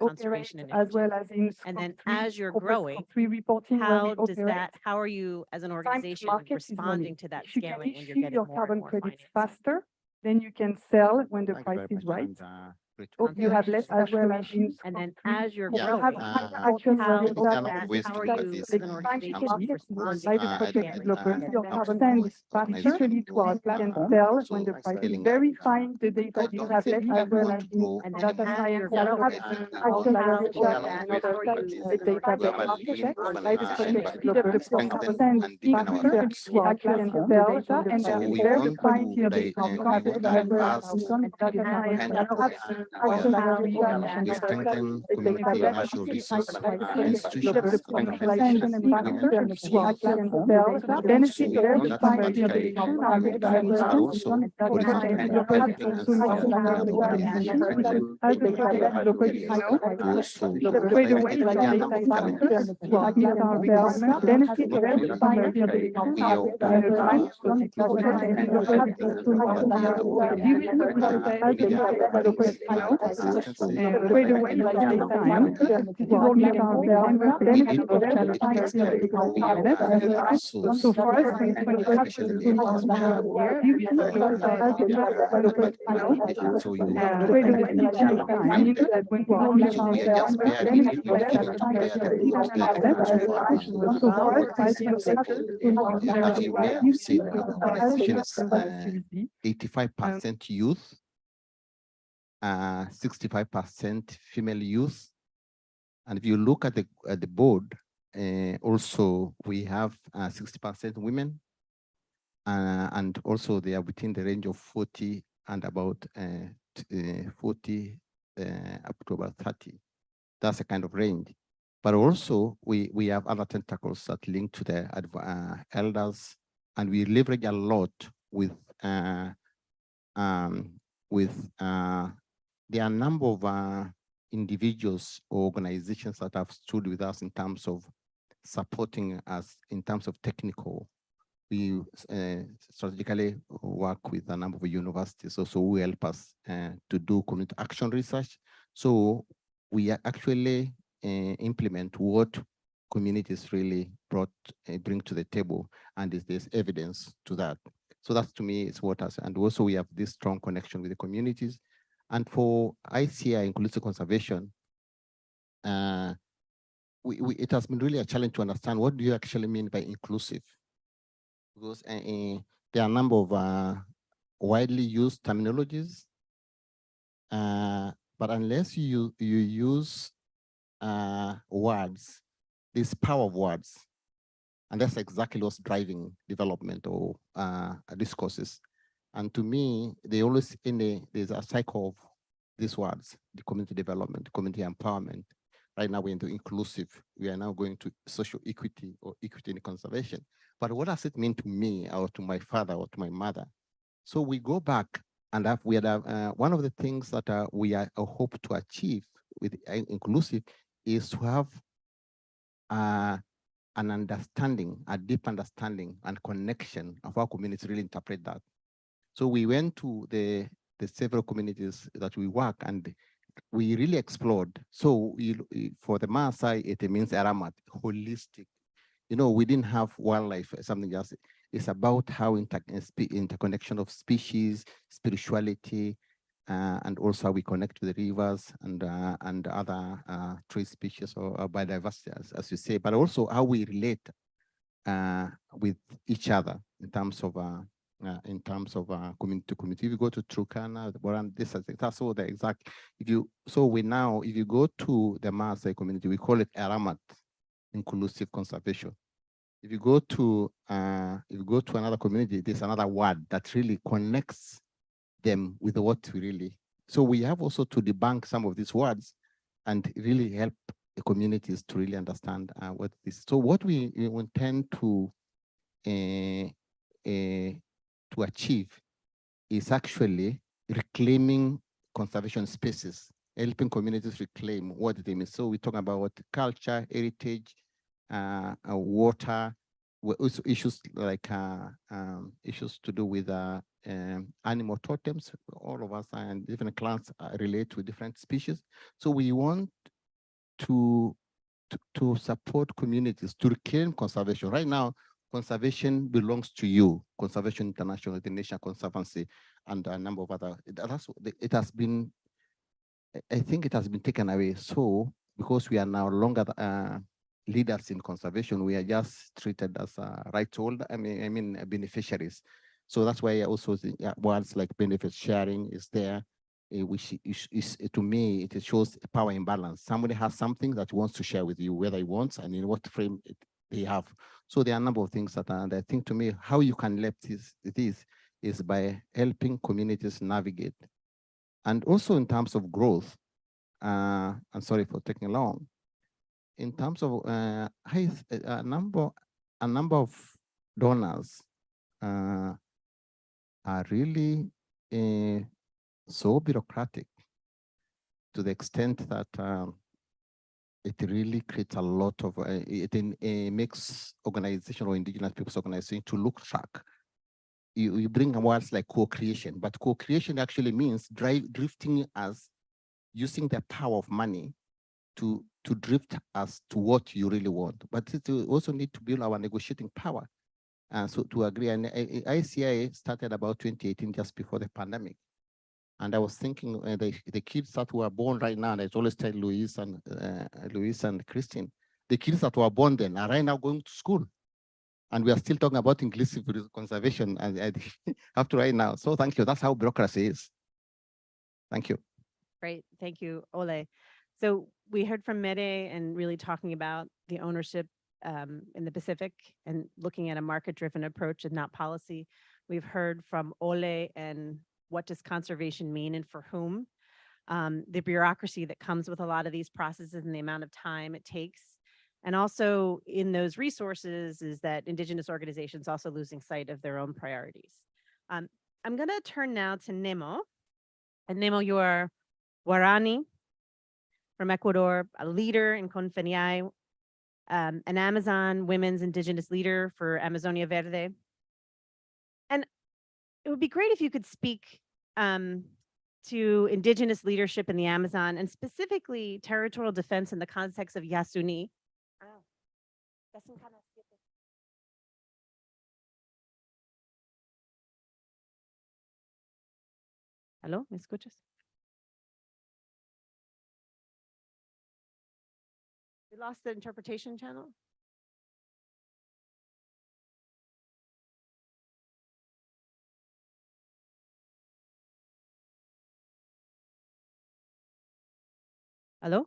conservation as initiative. well as in And then Scope 3, as you're corporate growing, Scope 3 reporting, where we how does operate, that, how are you as an time to organization market is money. responding to that If you can scaling and you're issue getting your more and carbon more credits financing? faster, then you can sell when the Thank you price very is much, right. and, You have less cash collections. And then as you're Yeah, growing, Action how where does that that, ways how to are look at you this as an in organization terms of responding by to the that project scaling? developers, Get your better carbon performance? partially to our platform when the price is verifying the data you have less as well as in And then data as science you're and growing, action how like does that, how are you as an data organization by the project responding developers send faster to our platform data and So then we verifying want your to data. we want to ask Data science kind and of action we strengthen community natural resource institutions commercialization and benefit of verifying but also what is the kind of helping and strengthen as the project developers also by the way, like data scientists who are in our development benefit of verifying your data in advance so it is and by the way, like data scientists who are in our development benefit of verifying your data. So for us, when it comes to the year, you can close our so you by the way, it takes time that when we are looking we are just barely so for us, I feel as you may have seen, our organization is 85% youth, 65% female youth. And if you look at the board, also we have 60% women, and also they are within the range of 40 and about 40 up to about 30. That's a kind of range. But also we have other tentacles that link to the elders, and we leverage a lot with there are a number of individuals or organizations that have stood with us in terms of supporting us in terms of technical. We strategically work with a number of universities also who help us to do community action research. So we actually implement what communities really bring to the table, and there's evidence to that. So that's, to me, it's what us, and also we have this strong connection with the communities. And for ICI, inclusive conservation, it has been really a challenge to understand what do you actually mean by inclusive, because there are a number of widely used terminologies, but unless you use words, this power of words, and that's exactly what's driving development or discourses. And to me, they always there's a cycle of these words: the community development, community empowerment. Right now we're into inclusive. We are now going to social equity or equity in conservation. But what does it mean to me or to my father or to my mother? So we go back, and we had one of the things that we hope to achieve with inclusive is to have an understanding, a deep understanding and connection of how communities really interpret that. So we went to the several communities that we work, and we really explored. So for the Maasai, it means Aramat, holistic. You know, we didn't have wildlife, something else. It's about how interconnection of species, spirituality, and also how we connect with the rivers and other tree species or biodiversity, as you say, but also how we relate with each other in terms of community to community. If you go to Turkana, that's all the exact. If you go to the Maasai community, we call it Aramat, inclusive conservation. If you go to another community, there's another word that really connects them with what we really. So we have also to debunk some of these words and really help the communities to really understand what this is. So what we intend to achieve is actually reclaiming conservation spaces, helping communities reclaim what they mean. So we talk about culture, heritage, water, issues like issues to do with animal totems. All of us and different clans relate to different species. So we want to support communities to reclaim conservation. Right now, conservation belongs to you. Conservation International, the National Conservancy, and a number of other. It has been, I think it has been taken away. So because we are now longer leaders in conservation, we are just treated as rights holder. I mean beneficiaries. So that's why also words like benefit sharing is there, which is to me it shows power imbalance. Somebody has something that wants to share with you, whether he wants and in what frame they have. So there are a number of things that I think to me how you can let this is by helping communities navigate. And also in terms of growth, I'm sorry for taking long. In terms of a number of donors are really so bureaucratic to the extent that it really creates a lot of it makes organization or indigenous people's organization to look track. You bring words like co-creation, but co-creation actually means drifting us using the power of money to drift us to what you really want. But it also need to build our negotiating power. So to agree, and ICI started about 2018, just before the pandemic. And I was thinking the kids that were born right now, and I always tell Louise and Christine, the kids that were born then are right now going to school. And we are still talking about inclusive conservation and up to right now. So thank you. That's how bureaucracy is. Thank you. Great. Thank you, Ole. So we heard from Mere and really talking about the ownership in the Pacific and looking at a market-driven approach and not policy. We've heard from Ole and what does conservation mean and for whom. The bureaucracy that comes with a lot of these processes and the amount of time it takes. And also in those resources is that indigenous organizations also losing sight of their own priorities. I'm going to turn now to Nemo. And Nemo, you are Guarani from Ecuador, a leader in Confeniai, an Amazon women's indigenous leader for Amazonia Verde. And it would be great if you could speak to indigenous leadership in the Amazon and specifically territorial defense in the context of Yasuni. ¿Aló? ¿Me escuchas? We lost the interpretation channel. ¿Aló?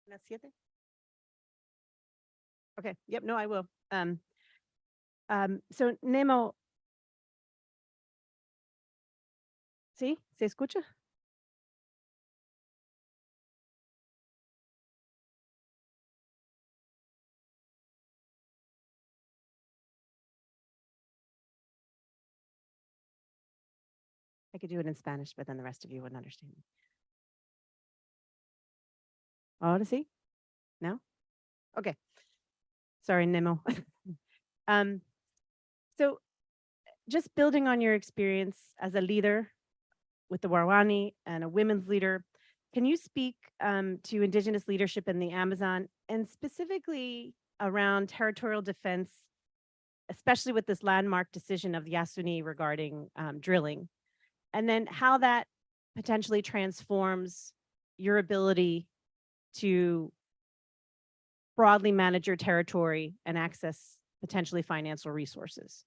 ¿Las 7? Okay, yep, no, I will. So Nemo, ¿sí? ¿Se escucha? I could do it in Spanish, but then the rest of you wouldn't understand me. Ahora sí? No? Okay. Sorry, Nemo. So just building on your experience as a leader with the Warawani and a women's leader, can you speak to indigenous leadership in the Amazon and specifically around territorial defense, especially with this landmark decision of the Yasuni regarding drilling, and then how that potentially transforms your ability to broadly manage your territory and access potentially financial resources?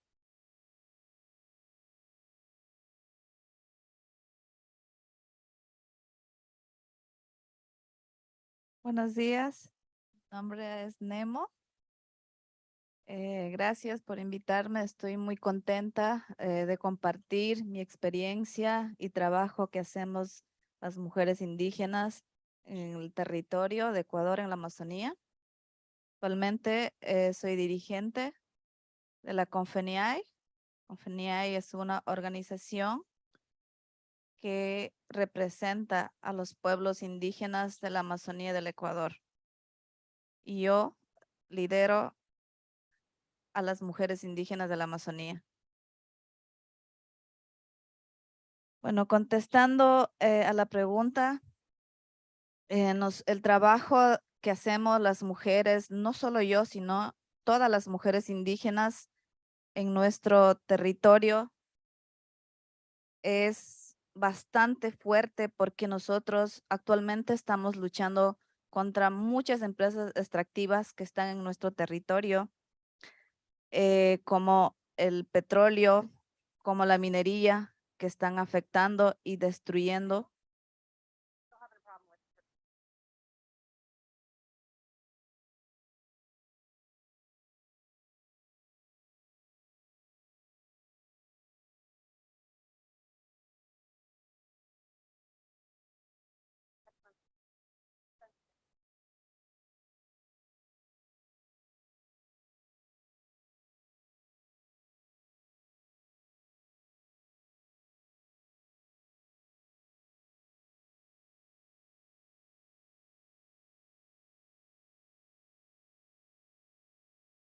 Buenos días, mi nombre es Nemo. Gracias por invitarme, estoy muy contenta de compartir mi experiencia y trabajo que hacemos las mujeres indígenas en el territorio de Ecuador, en la Amazonía. Actualmente soy dirigente de la Confeniai. Confeniai es una organización que representa a los pueblos indígenas de la Amazonía del Ecuador. Y yo lidero a las mujeres indígenas de la Amazonía. Bueno, contestando a la pregunta, el trabajo que hacemos las mujeres, no solo yo, sino todas las mujeres indígenas en nuestro territorio, es bastante fuerte porque nosotros actualmente estamos luchando contra muchas empresas extractivas que están en nuestro territorio, como el petróleo, como la minería, que están afectando y destruyendo.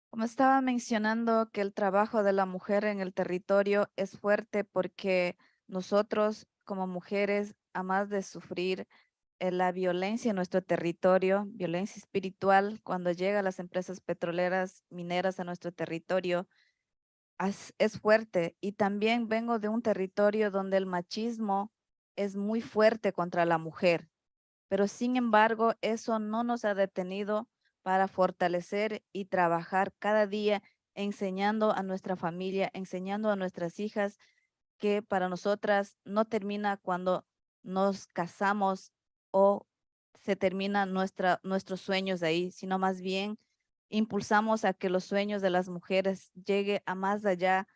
Como estaba mencionando que el trabajo de la mujer en el territorio es fuerte porque nosotros como mujeres, a más de sufrir la violencia en nuestro territorio, violencia espiritual, cuando llega las empresas petroleras, mineras a nuestro territorio, es fuerte. Y también vengo de un territorio donde el machismo es muy fuerte contra la mujer, pero sin embargo, eso no nos ha detenido para fortalecer y trabajar cada día enseñando a nuestra familia, enseñando a nuestras hijas que para nosotras no termina cuando nos casamos o se terminan nuestros sueños de ahí, sino más bien impulsamos a que los sueños de las mujeres llegue a más allá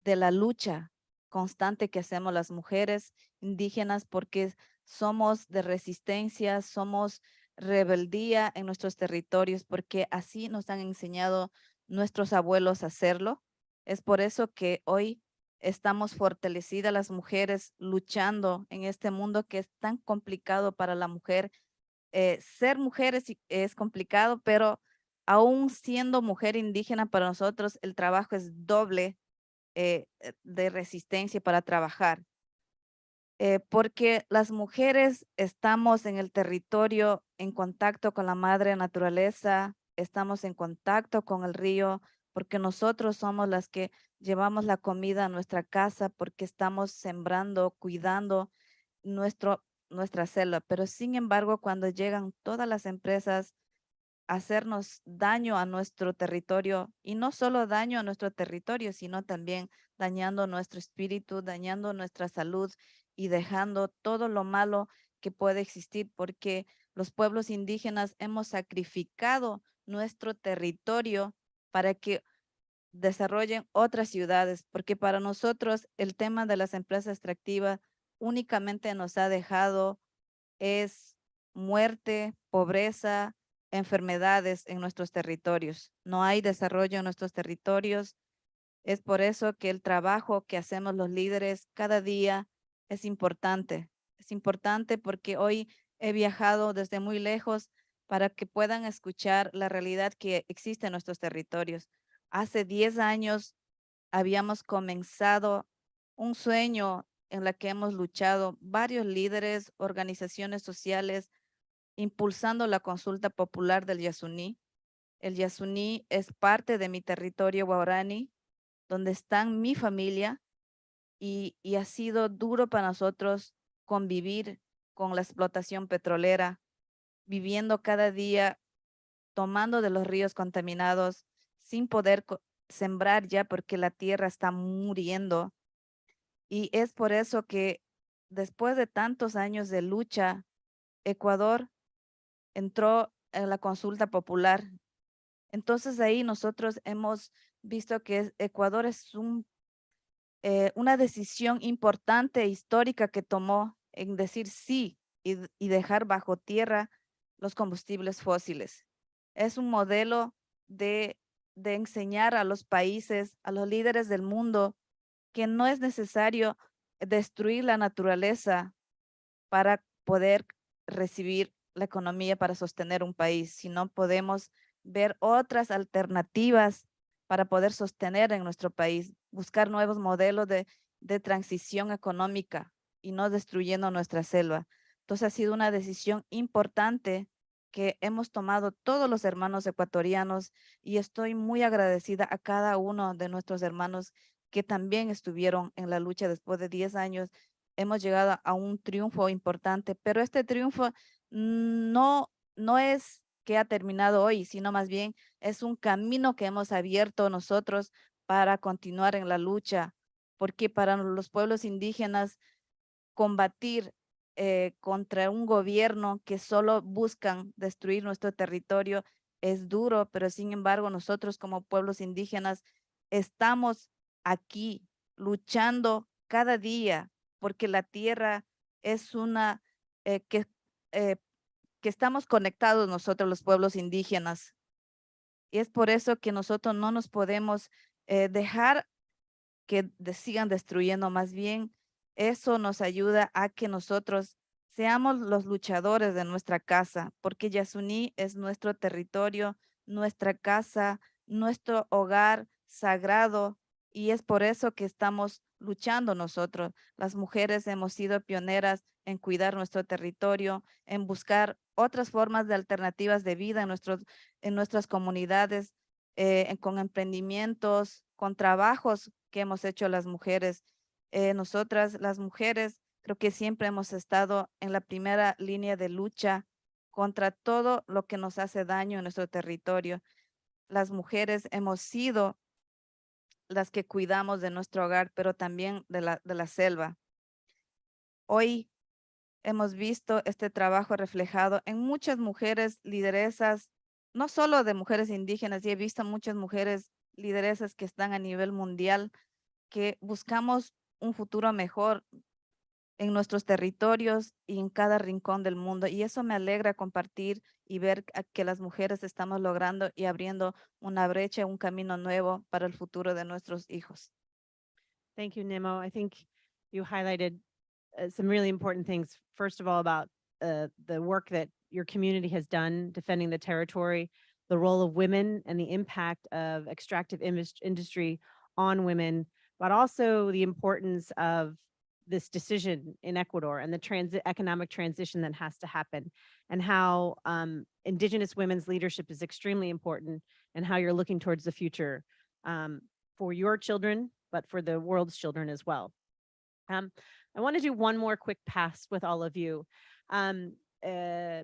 de la lucha constante que hacemos las mujeres indígenas, porque somos de resistencia, somos rebeldía en nuestros territorios, porque así nos han enseñado nuestros abuelos a hacerlo. Es por eso que hoy estamos fortalecidas las mujeres luchando en este mundo que es tan complicado para la mujer. Ser mujer es complicado, pero aún siendo mujer indígena para nosotros el trabajo es doble de resistencia para trabajar. Porque las mujeres estamos en el territorio en contacto con la madre naturaleza, estamos en contacto con el río, porque nosotros somos las que llevamos la comida a nuestra casa, porque estamos sembrando, cuidando nuestra selva. Pero sin embargo, cuando llegan todas las empresas hacernos daño a nuestro territorio, y no solo daño a nuestro territorio, sino también dañando nuestro espíritu, dañando nuestra salud y dejando todo lo malo que puede existir, porque los pueblos indígenas hemos sacrificado nuestro territorio para que desarrollen otras ciudades, porque para nosotros el tema de las empresas extractivas únicamente nos ha dejado es muerte, pobreza, enfermedades en nuestros territorios. No hay desarrollo en nuestros territorios. Es por eso que el trabajo que hacemos los líderes cada día es importante. Es importante porque hoy he viajado desde muy lejos para que puedan escuchar la realidad que existe en nuestros territorios. Hace 10 años habíamos comenzado un sueño en la que hemos luchado varios líderes, organizaciones sociales, impulsando la consulta popular del Yasuní. El Yasuní es parte de mi territorio guaraní, donde están mi familia, y ha sido duro para nosotros convivir con la explotación petrolera, viviendo cada día, tomando de los ríos contaminados, sin poder sembrar ya porque la tierra está muriendo. Y es por eso que después de tantos años de lucha, Ecuador entró en la consulta popular. Entonces ahí nosotros hemos visto que Ecuador es una decisión importante e histórica que tomó en decir sí y dejar bajo tierra los combustibles fósiles. Es un modelo de enseñar a los países, a los líderes del mundo, que no es necesario destruir la naturaleza para poder recibir la economía para sostener un país, sino podemos ver otras alternativas para poder sostener en nuestro país, buscar nuevos modelos de transición económica y no destruyendo nuestra selva. Entonces ha sido una decisión importante que hemos tomado todos los hermanos ecuatorianos y estoy muy agradecida a cada uno de nuestros hermanos que también estuvieron en la lucha después de 10 años. Hemos llegado a un triunfo importante, pero este triunfo no es que ha terminado hoy, sino más bien es un camino que hemos abierto nosotros para continuar en la lucha, porque para los pueblos indígenas combatir contra un gobierno que solo buscan destruir nuestro territorio es duro, pero sin embargo nosotros como pueblos indígenas estamos aquí luchando cada día porque la tierra es una eh, que, eh, que estamos conectados nosotros los pueblos indígenas. Y es por eso que nosotros no nos podemos dejar que sigan destruyendo, más bien eso nos ayuda a que nosotros seamos los luchadores de nuestra casa, porque Yasuní es nuestro territorio, nuestra casa, nuestro hogar sagrado, y es por eso que estamos luchando nosotros. Las mujeres hemos sido pioneras en cuidar nuestro territorio, en buscar otras formas de alternativas de vida en nuestras comunidades, con emprendimientos, con trabajos que hemos hecho las mujeres. Nosotras, las mujeres, creo que siempre hemos estado en la primera línea de lucha contra todo lo que nos hace daño en nuestro territorio. Las mujeres hemos sido las que cuidamos de nuestro hogar, pero también de la selva. Hoy hemos visto este trabajo reflejado en muchas mujeres lideresas, no solo de mujeres indígenas, y he visto muchas mujeres lideresas que están a nivel mundial, que buscamos un futuro mejor en nuestros territorios y en cada rincón del mundo. Y eso me alegra compartir y ver que las mujeres estamos logrando y abriendo una brecha, un camino nuevo para el futuro de nuestros hijos. Thank you, Nemo. I think you highlighted some really important things. First of all, about the work that your community has done defending the territory, the role of women and the impact of extractive industry on women, but also the importance of this decision in Ecuador and the economic transition that has to happen, and how Indigenous women's leadership is extremely important, and how you're looking towards the future for your children, but for the world's children as well. I want to do one more quick pass with all of you. Mere,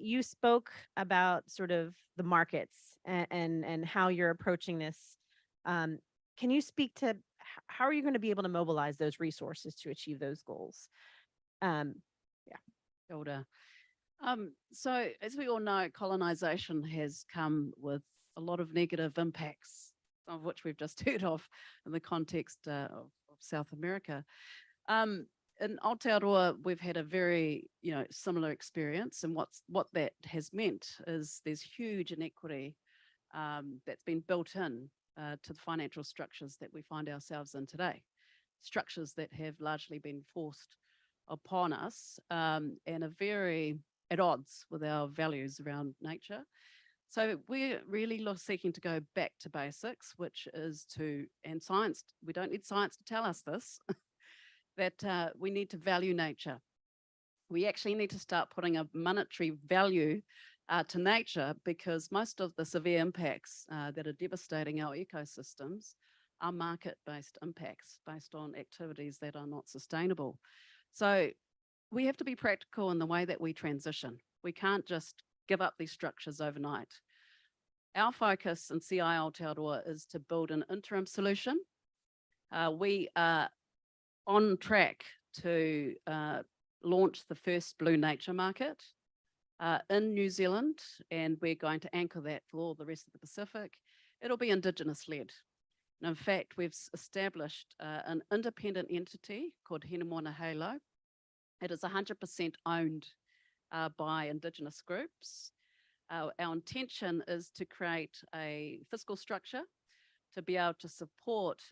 you spoke about sort of the markets and how you're approaching this. Can you speak to how are you going to be able to mobilize those resources to achieve those goals? Hilda. So as we all know, colonization has come with a lot of negative impacts, of which we've just heard of in the context of South America. In Aotearoa, we've had a very, similar experience, and what that has meant is there's huge inequity that's been built in to the financial structures that we find ourselves in today, structures that have largely been forced upon us and are very at odds with our values around nature. So we're really seeking to go back to basics, which is and science, we don't need science to tell us this, that we need to value nature. We actually need to start putting a monetary value to nature, because most of the severe impacts that are devastating our ecosystems are market-based impacts based on activities that are not sustainable. So we have to be practical in the way that we transition. We can't just give up these structures overnight. Our focus in CI Aotearoa is to build an interim solution. We are on track to launch the first Blue Nature Market in New Zealand, and we're going to anchor that for all the rest of the Pacific. It'll be Indigenous-led. And in fact, we've established an independent entity called Henamona Halo. It is 100% owned by Indigenous groups. Our intention is to create a fiscal structure to be able to support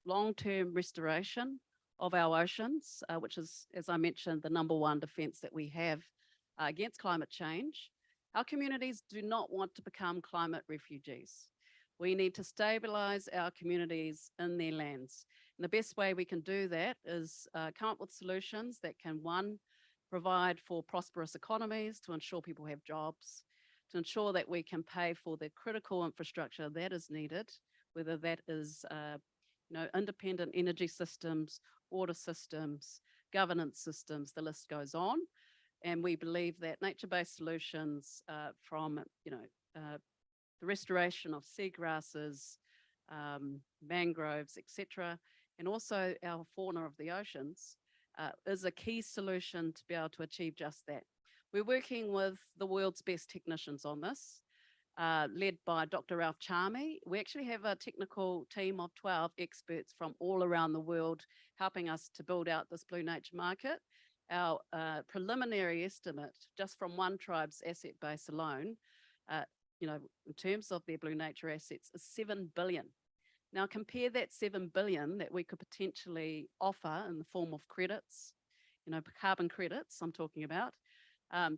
long-term restoration of our oceans, which is, as I mentioned, the #1 defense that we have against climate change. Our communities do not want to become climate refugees. We need to stabilize our communities in their lands. And the best way we can do that is come up with solutions that can, one, provide for prosperous economies, to ensure people have jobs, to ensure that we can pay for the critical infrastructure that is needed, whether that is independent energy systems, water systems, governance systems, the list goes on. And we believe that nature-based solutions from the restoration of seagrasses, mangroves, etc., and also our fauna of the oceans is a key solution to be able to achieve just that. We're working with the world's best technicians on this, led by Dr. Ralph Charmy. We actually have a technical team of 12 experts from all around the world helping us to build out this blue nature market. Our preliminary estimate, just from one tribe's asset base alone, in terms of their blue nature assets, is 7 billion. Now compare that 7 billion that we could potentially offer in the form of credits, carbon credits I'm talking about,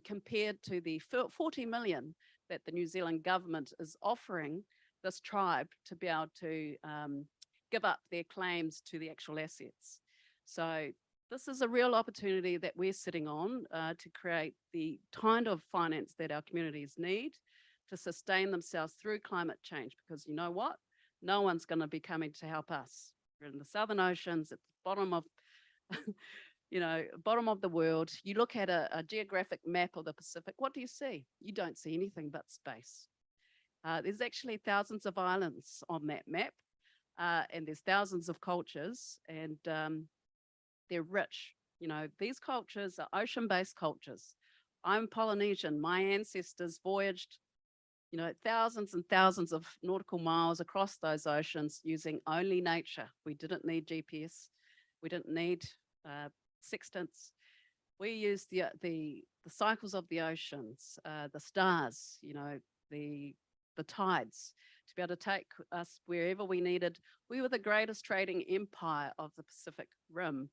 compared to the 40 million that the New Zealand government is offering this tribe to be able to give up their claims to the actual assets. So this is a real opportunity that we're sitting on to create the kind of finance that our communities need to sustain themselves through climate change, because you know what? No one's going to be coming to help us. We're in the Southern Oceans, at the bottom of, bottom of the world. You look at a geographic map of the Pacific, what do you see? You don't see anything but space. There's actually thousands of islands on that map, and there's thousands of cultures, and they're rich. These cultures are ocean-based cultures. I'm Polynesian. My ancestors voyaged thousands and thousands of nautical miles across those oceans using only nature. We didn't need GPS. We didn't need sextants. We used the cycles of the oceans, the stars, the tides to be able to take us wherever we needed. We were the greatest trading empire of the Pacific Rim,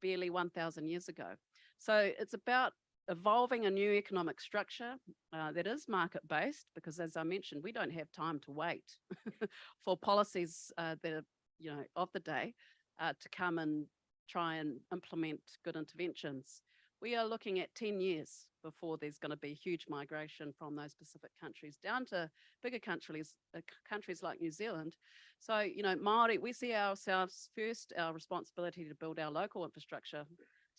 barely 1,000 years ago. So it's about evolving a new economic structure that is market-based, because as I mentioned, we don't have time to wait for policies that are, of the day to come and try and implement good interventions. We are looking at 10 years before there's going to be huge migration from those Pacific countries down to bigger countries like New Zealand. So, Māori, we see ourselves first, our responsibility to build our local infrastructure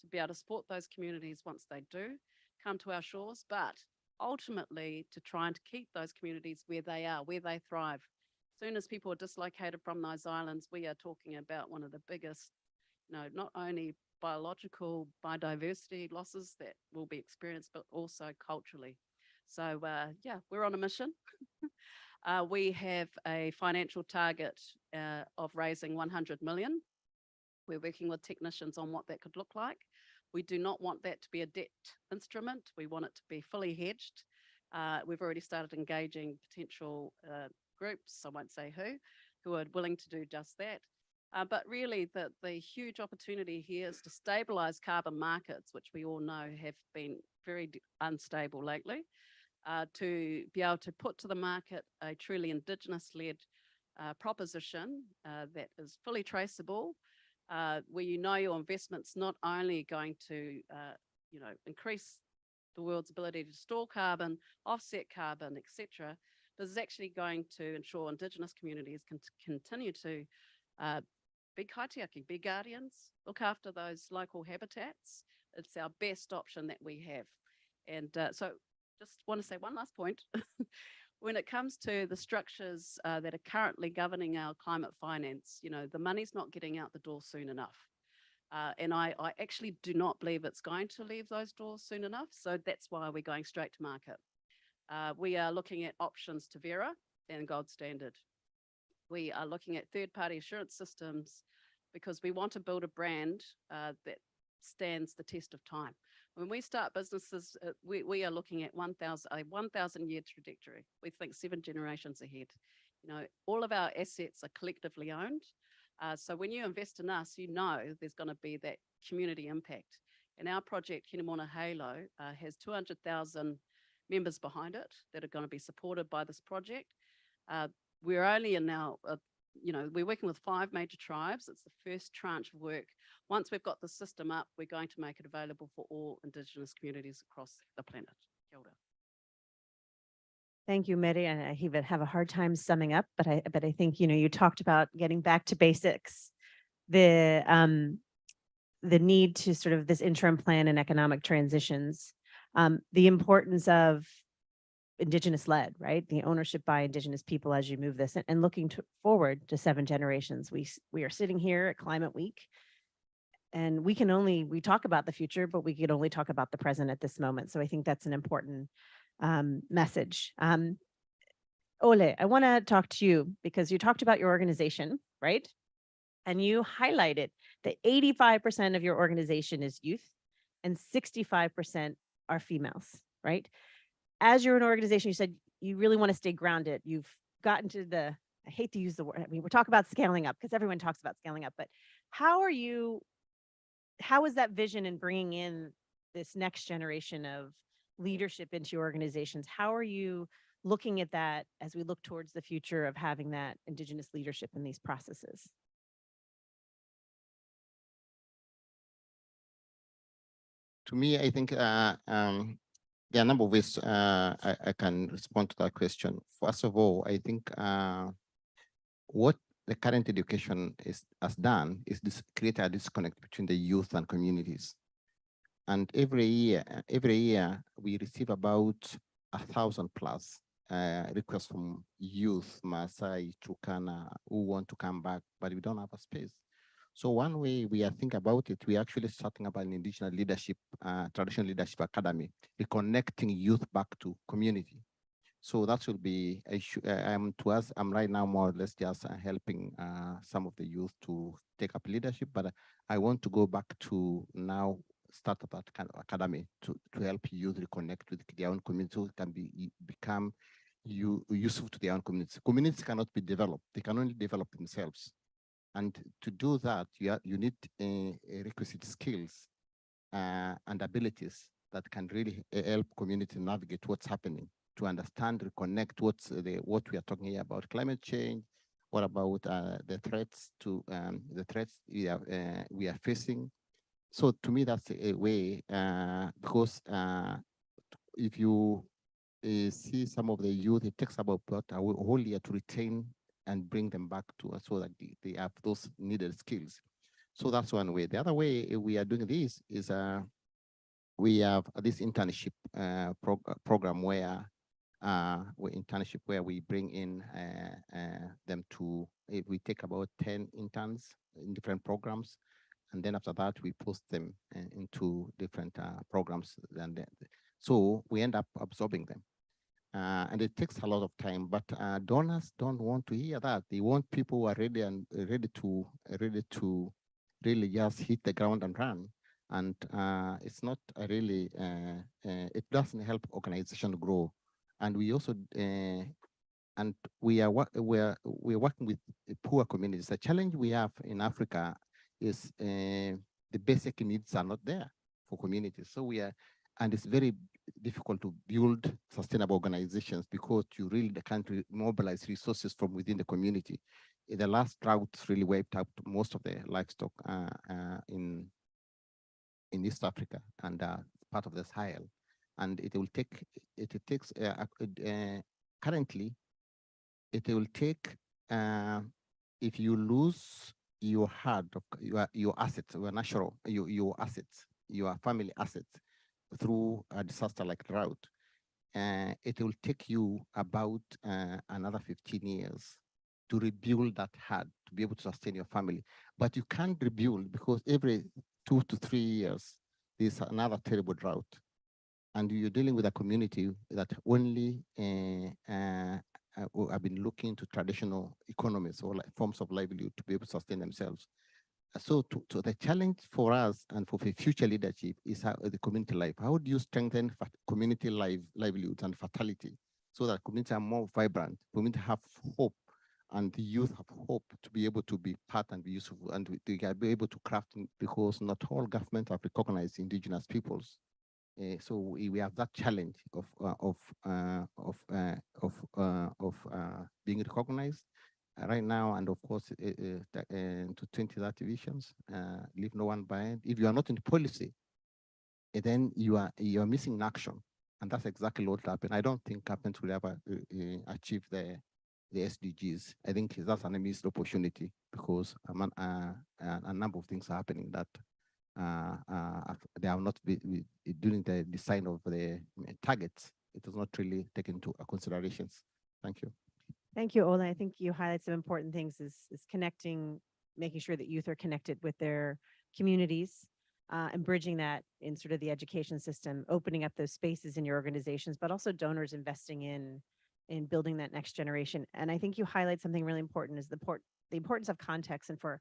to be able to support those communities once they do come to our shores, but ultimately to try and keep those communities where they are, where they thrive. As soon as people are dislocated from those islands, we are talking about one of the biggest, not only biological biodiversity losses that will be experienced, but also culturally. So yeah, we're on a mission. We have a financial target of raising 100 million. We're working with technicians on what that could look like. We do not want that to be a debt instrument. We want it to be fully hedged. We've already started engaging potential groups, I won't say who are willing to do just that. But really the huge opportunity here is to stabilize carbon markets, which we all know have been very unstable lately, to be able to put to the market a truly Indigenous-led proposition that is fully traceable, where your investment's not only going to increase the world's ability to store carbon, offset carbon, etc., but is actually going to ensure Indigenous communities can continue to be kaitiaki, be guardians, look after those local habitats. It's our best option that we have. And so just want to say one last point. When it comes to the structures that are currently governing our climate finance, the money's not getting out the door soon enough. And I actually do not believe it's going to leave those doors soon enough. So that's why we're going straight to market. We are looking at options to Vera and Gold Standard. We are looking at third-party assurance systems because we want to build a brand that stands the test of time. When we start businesses, we are looking at a 1,000-year trajectory. We think 7 generations ahead. All of our assets are collectively owned. So when you invest in us, there's going to be that community impact. And our project, Hinemona Halo, has 200,000 members behind it that are going to be supported by this project. We're only in now we're working with 5 major tribes. It's the first tranche of work. Once we've got the system up, we're going to make it available for all Indigenous communities across the planet. Kia ora. Thank you, Mary. And I even have a hard time summing up, but I think, you talked about getting back to basics, the need to sort of this interim plan and economic transitions, the importance of Indigenous led, right? The ownership by Indigenous people as you move this and looking forward to 7 generations. We are sitting here at Climate Week, and we talk about the future, but we can only talk about the present at this moment. So I think that's an important message. Ole, I want to talk to you because you talked about your organization, right? And you highlighted that 85% of your organization is youth and 65% are females, right? As you're an organization, you said you really want to stay grounded. You've gotten to I hate to use the word, we're talking about scaling up because everyone talks about scaling up, but how is that vision in bringing in this next generation of leadership into your organizations? How are you looking at that as we look towards the future of having that Indigenous leadership in these processes? To me, I think there are a number of ways I can respond to that question. First of all, I think what the current education has done is create a disconnect between the youth and communities. And every year we receive about 1,000 plus requests from youth, Maasai, Turkana, who want to come back, but we don't have a space. So one way we are thinking about it, we're actually starting up an Indigenous leadership, traditional leadership academy, reconnecting youth back to community. So that will be, to us, I'm right now more or less just helping some of the youth to take up leadership, but I want to go back to now start up that kind of academy to help youth reconnect with their own community so it can become useful to their own communities. Communities cannot be developed, they can only develop themselves. And to do that, you need requisite skills and abilities that can really help community navigate what's happening, to understand, reconnect what we are talking here about climate change, what about the threats we are facing. So to me, that's a way, because if you see some of the youth, it takes about a whole year to retain and bring them back to us so that they have those needed skills. So that's one way. The other way we are doing this is we have this internship program where we bring in them to, we take about 10 interns in different programs. And then after that, we post them into different programs. So we end up absorbing them. And it takes a lot of time, but donors don't want to hear that. They want people who are ready and ready to really just hit the ground and run. And it's not really, it doesn't help organization grow. And we also, and we are working with poor communities. The challenge we have in Africa is the basic needs are not there for communities. So and it's very difficult to build sustainable organizations because you really can't mobilize resources from within the community. The last drought really wiped out most of the livestock in East Africa and part of the Sahel. And currently, it will take, if you lose your herd, your assets, your assets, your family assets through a disaster like drought, it will take you about another 15 years to rebuild that herd, to be able to sustain your family. But you can't rebuild because every 2 to 3 years, there's another terrible drought. And you're dealing with a community that only have been looking to traditional economies or forms of livelihood to be able to sustain themselves. So the challenge for us and for future leadership is the community life. How do you strengthen community livelihoods and fertility so that communities are more vibrant, communities have hope, and the youth have hope to be able to be part and be useful, and they can be able to craft, because not all governments have recognized indigenous peoples. So we have that challenge of being recognized. right now, and of course, to 2030 visions, leave no one behind. If you are not in policy, then you are missing action, and that's exactly what happened. I don't think government will ever achieve the SDGs. I think that's an missed opportunity because a number of things are happening that they are not during the design of the targets. It is not really taken into considerations. Thank you. Thank you, Ola. I think you highlight some important things is connecting, making sure that youth are connected with their communities and bridging that in sort of the education system, opening up those spaces in your organizations, but also donors investing in building that next generation. And I think you highlight something really important is the importance of context and for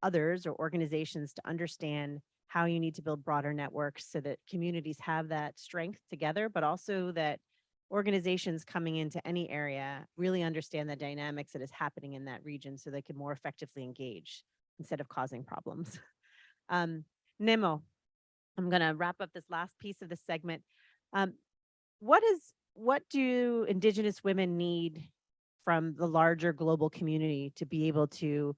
others or organizations to understand how you need to build broader networks so that communities have that strength together, but also that organizations coming into any area really understand the dynamics that is happening in that region so they can more effectively engage instead of causing problems. Nemo, I'm going to wrap up this last piece of the segment. What do Indigenous women need from the larger global community to be able to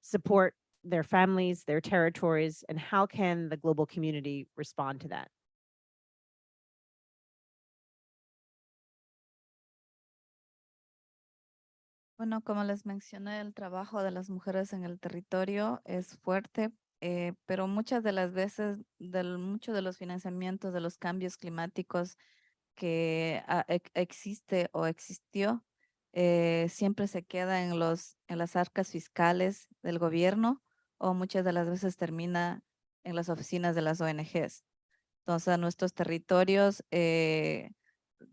support their families, their territories, and how can the global community respond to that? Bueno, como les mencioné, el trabajo de las mujeres en el territorio es fuerte, pero muchas de las veces, muchos de los financiamientos de los cambios climáticos que existe o existió, siempre se queda en las arcas fiscales del gobierno o muchas de las veces termina en las oficinas de las ONGs. Entonces, a nuestros territorios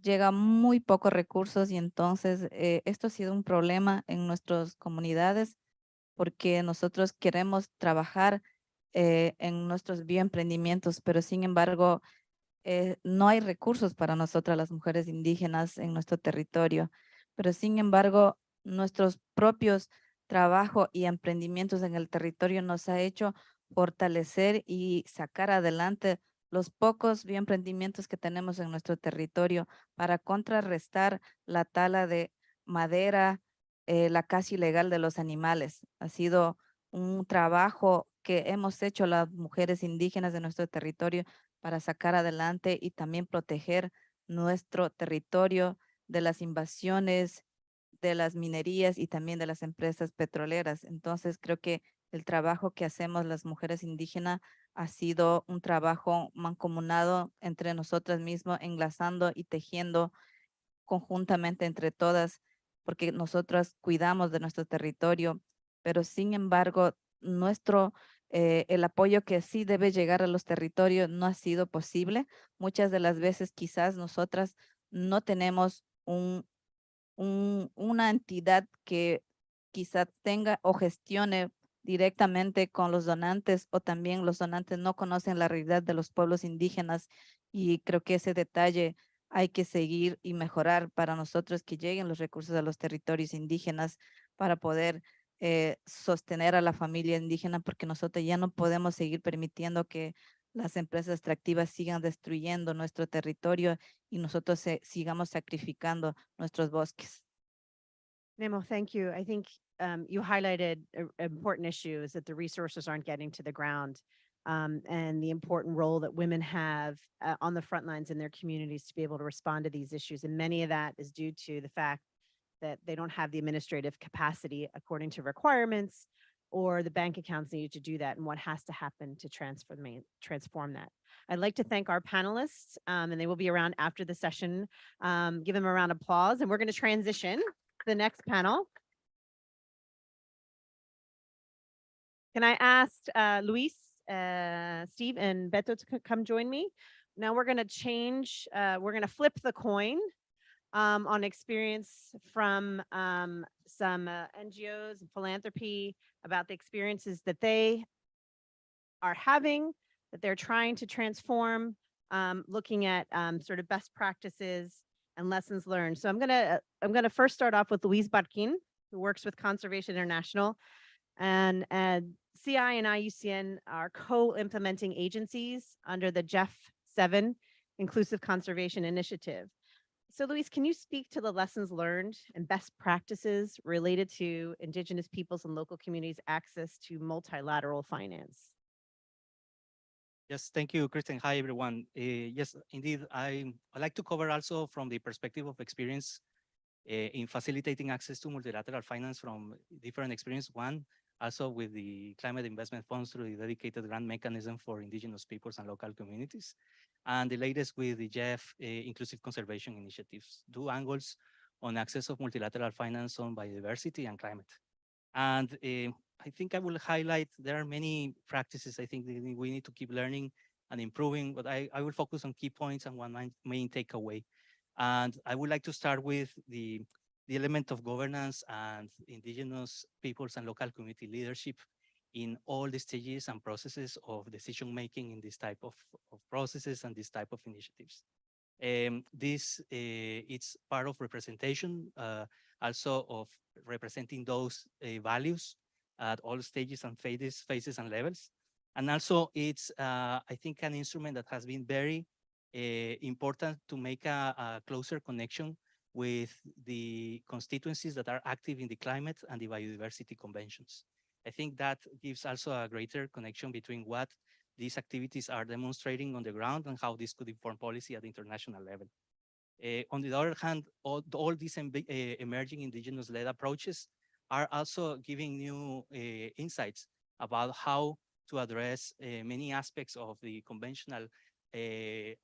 llega muy pocos recursos y entonces esto ha sido un problema en nuestras comunidades porque nosotros queremos trabajar en nuestros bioemprendimientos, pero sin embargo no hay recursos para nosotras las mujeres indígenas en nuestro territorio. Pero sin embargo, nuestros propios trabajos y emprendimientos en el territorio nos ha hecho fortalecer y sacar adelante los pocos bioemprendimientos que tenemos en nuestro territorio para contrarrestar la tala de madera, la caza ilegal de los animales. Ha sido un trabajo que hemos hecho las mujeres indígenas de nuestro territorio para sacar adelante y también proteger nuestro territorio de las invasiones, de las minerías y también de las empresas petroleras. Entonces, creo que el trabajo que hacemos las mujeres indígenas ha sido un trabajo mancomunado entre nosotras mismas, enlazando y tejiendo conjuntamente entre todas, porque nosotras cuidamos de nuestro territorio, pero sin embargo, el apoyo que sí debe llegar a los territorios no ha sido posible. Muchas de las veces quizás nosotras no tenemos una entidad que quizá tenga o gestione directamente con los donantes o también los donantes no conocen la realidad de los pueblos indígenas y creo que ese detalle hay que seguir y mejorar para nosotros que lleguen los recursos a los territorios indígenas para poder sostener a la familia indígena porque nosotros ya no podemos seguir permitiendo que las empresas extractivas sigan destruyendo nuestro territorio y nosotros sigamos sacrificando nuestros bosques. Nemo, thank you. I think you highlighted an important issue is that the resources aren't getting to the ground and the important role that women have on the front lines in their communities to be able to respond to these issues. And many of that is due to the fact that they don't have the administrative capacity according to requirements or the bank accounts needed to do that and what has to happen to transform that. I'd like to thank our panelists and they will be around after the session. Give them a round of applause and we're going to transition to the next panel. Can I ask Luis, Steve and Beto to come join me? Now we're going to change, we're going to flip the coin on experience from some NGOs and philanthropy about the experiences that they are having, that they're trying to transform, looking at sort of best practices and lessons learned. So I'm gonna first start off with Luis Barquin, who works with Conservation International, and CI and IUCN are co-implementing agencies under the Jeff 7 Inclusive Conservation Initiative. So Luis, can you speak to the lessons learned and best practices related to Indigenous peoples and local communities' access to multilateral finance? Yes, thank you, Kristen. Hi, everyone. Yes, indeed, I'd like to cover also from the perspective of experience in facilitating access to multilateral finance from different experience. One, also with the climate investment funds through the dedicated grant mechanism for indigenous peoples and local communities. And the latest with the JEF inclusive conservation initiatives, two angles on access of multilateral finance on biodiversity and climate. And I think I will highlight, there are many practices I think that we need to keep learning and improving, but I will focus on key points and one main takeaway. And I would like to start with the element of governance and indigenous peoples and local community leadership in all the stages and processes of decision-making in this type of processes and this type of initiatives. This it's part of representation, also of representing those values at all stages and phases and levels. And also it's, I think, an instrument that has been very important to make a closer connection with the constituencies that are active in the climate and the biodiversity conventions. I think that gives also a greater connection between what these activities are demonstrating on the ground and how this could inform policy at the international level. On the other hand, all these emerging indigenous-led approaches are also giving new insights about how to address many aspects of the conventional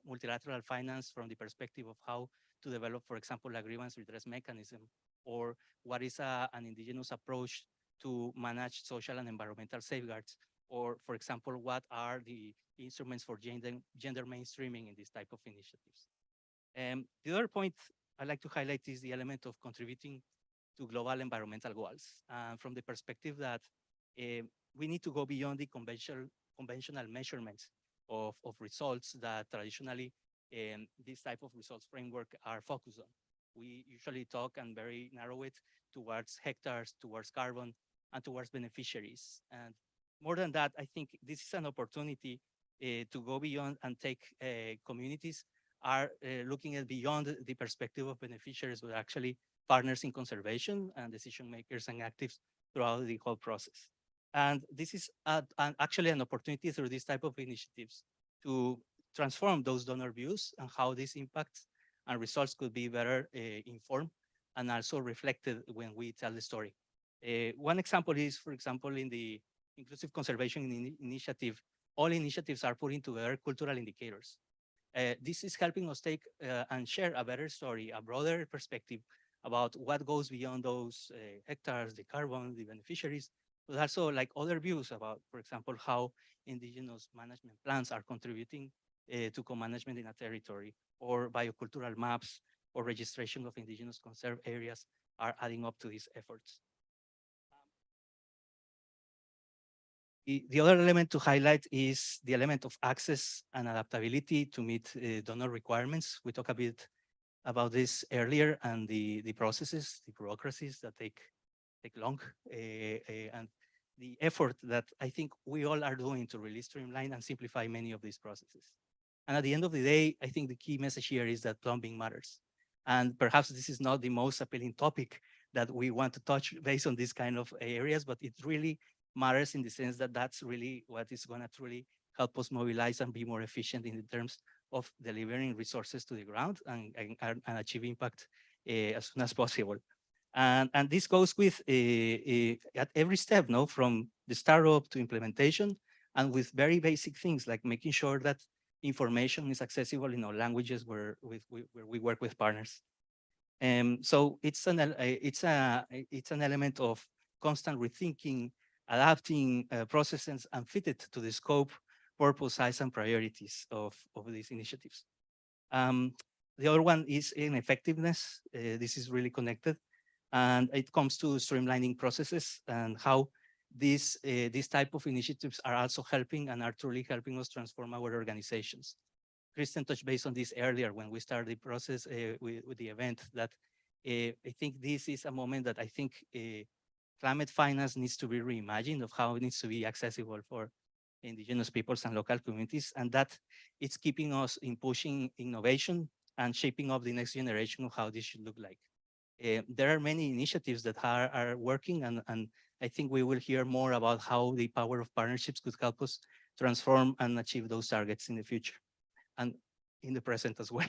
multilateral finance from the perspective of how to develop, for example, a grievance redress mechanism, or what is an indigenous approach to manage social and environmental safeguards, or, for example, what are the instruments for gender mainstreaming in this type of initiatives. The other point I'd like to highlight is the element of contributing to global environmental goals, from the perspective that we need to go beyond the conventional measurements of results that traditionally this type of results framework are focused on. We usually talk and very narrow it towards hectares, towards carbon, and towards beneficiaries. And more than that, I think this is an opportunity to go beyond and take communities are looking at beyond the perspective of beneficiaries, but actually partners in conservation and decision makers and actives throughout the whole process. And this is actually an opportunity through this type of initiatives to transform those donor views and how these impacts and results could be better informed and also reflected when we tell the story. One example is, for example, in the inclusive conservation initiative, all initiatives are putting together cultural indicators. This is helping us take and share a better story, a broader perspective about what goes beyond those hectares, the carbon, the beneficiaries, but also like other views about, for example, how indigenous management plans are contributing to co-management in a territory, or biocultural maps or registration of indigenous conserved areas are adding up to these efforts. The other element to highlight is the element of access and adaptability to meet donor requirements. We talked a bit about this earlier, and the processes, the bureaucracies that take long, and the effort that I think we all are doing to really streamline and simplify many of these processes. And at the end of the day, I think the key message here is that plumbing matters. And perhaps this is not the most appealing topic that we want to touch based on these kind of areas, but it really matters in the sense that that's really what is going to truly help us mobilize and be more efficient in the terms of delivering resources to the ground and achieve impact as soon as possible. And this goes with at every step, no, from the startup to implementation, and with very basic things like making sure that information is accessible in all languages where we work with partners. So it's an element of constant rethinking, adapting processes, and fit it to the scope, purpose, size, and priorities of these initiatives. The other one is in effectiveness. This is really connected, and it comes to streamlining processes and how these type of initiatives are also helping and are truly helping us transform our organizations. Kristen touched base on this earlier when we started the process with the event, that I think this is a moment that I think climate finance needs to be reimagined of how it needs to be accessible for indigenous peoples and local communities, and that it's keeping us in pushing innovation and shaping up the next generation of how this should look like. There are many initiatives that are working, and I think we will hear more about how the power of partnerships could help us transform and achieve those targets in the future and in the present as well.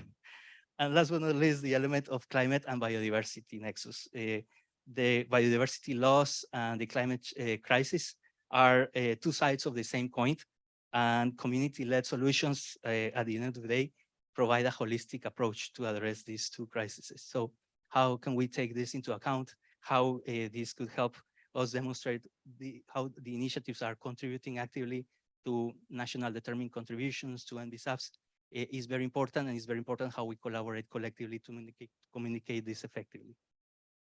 And last but not least, the element of climate and biodiversity nexus. The biodiversity loss and the climate crisis are two sides of the same coin, and community-led solutions at the end of the day provide a holistic approach to address these two crises. So how can we take this into account? How this could help us demonstrate how the initiatives are contributing actively to national determined contributions to NBSAPs is very important, and it's very important how we collaborate collectively to communicate this effectively.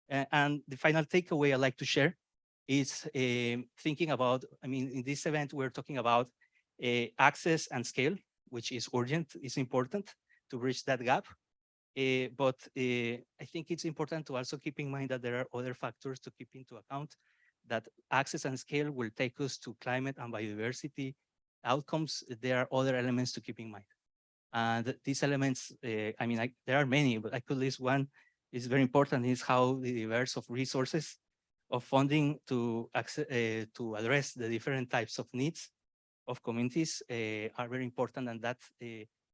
And the final takeaway I'd like to share is thinking about, I mean, in this event, we're talking about access and scale, which is urgent, is important to bridge that gap. But I think it's important to also keep in mind that there are other factors to keep into account, that access and scale will take us to climate and biodiversity outcomes. There are other elements to keep in mind. And these elements, I mean, there are many, but I could list one is very important, is how the diverse of resources of funding to address the different types of needs of communities are very important, and that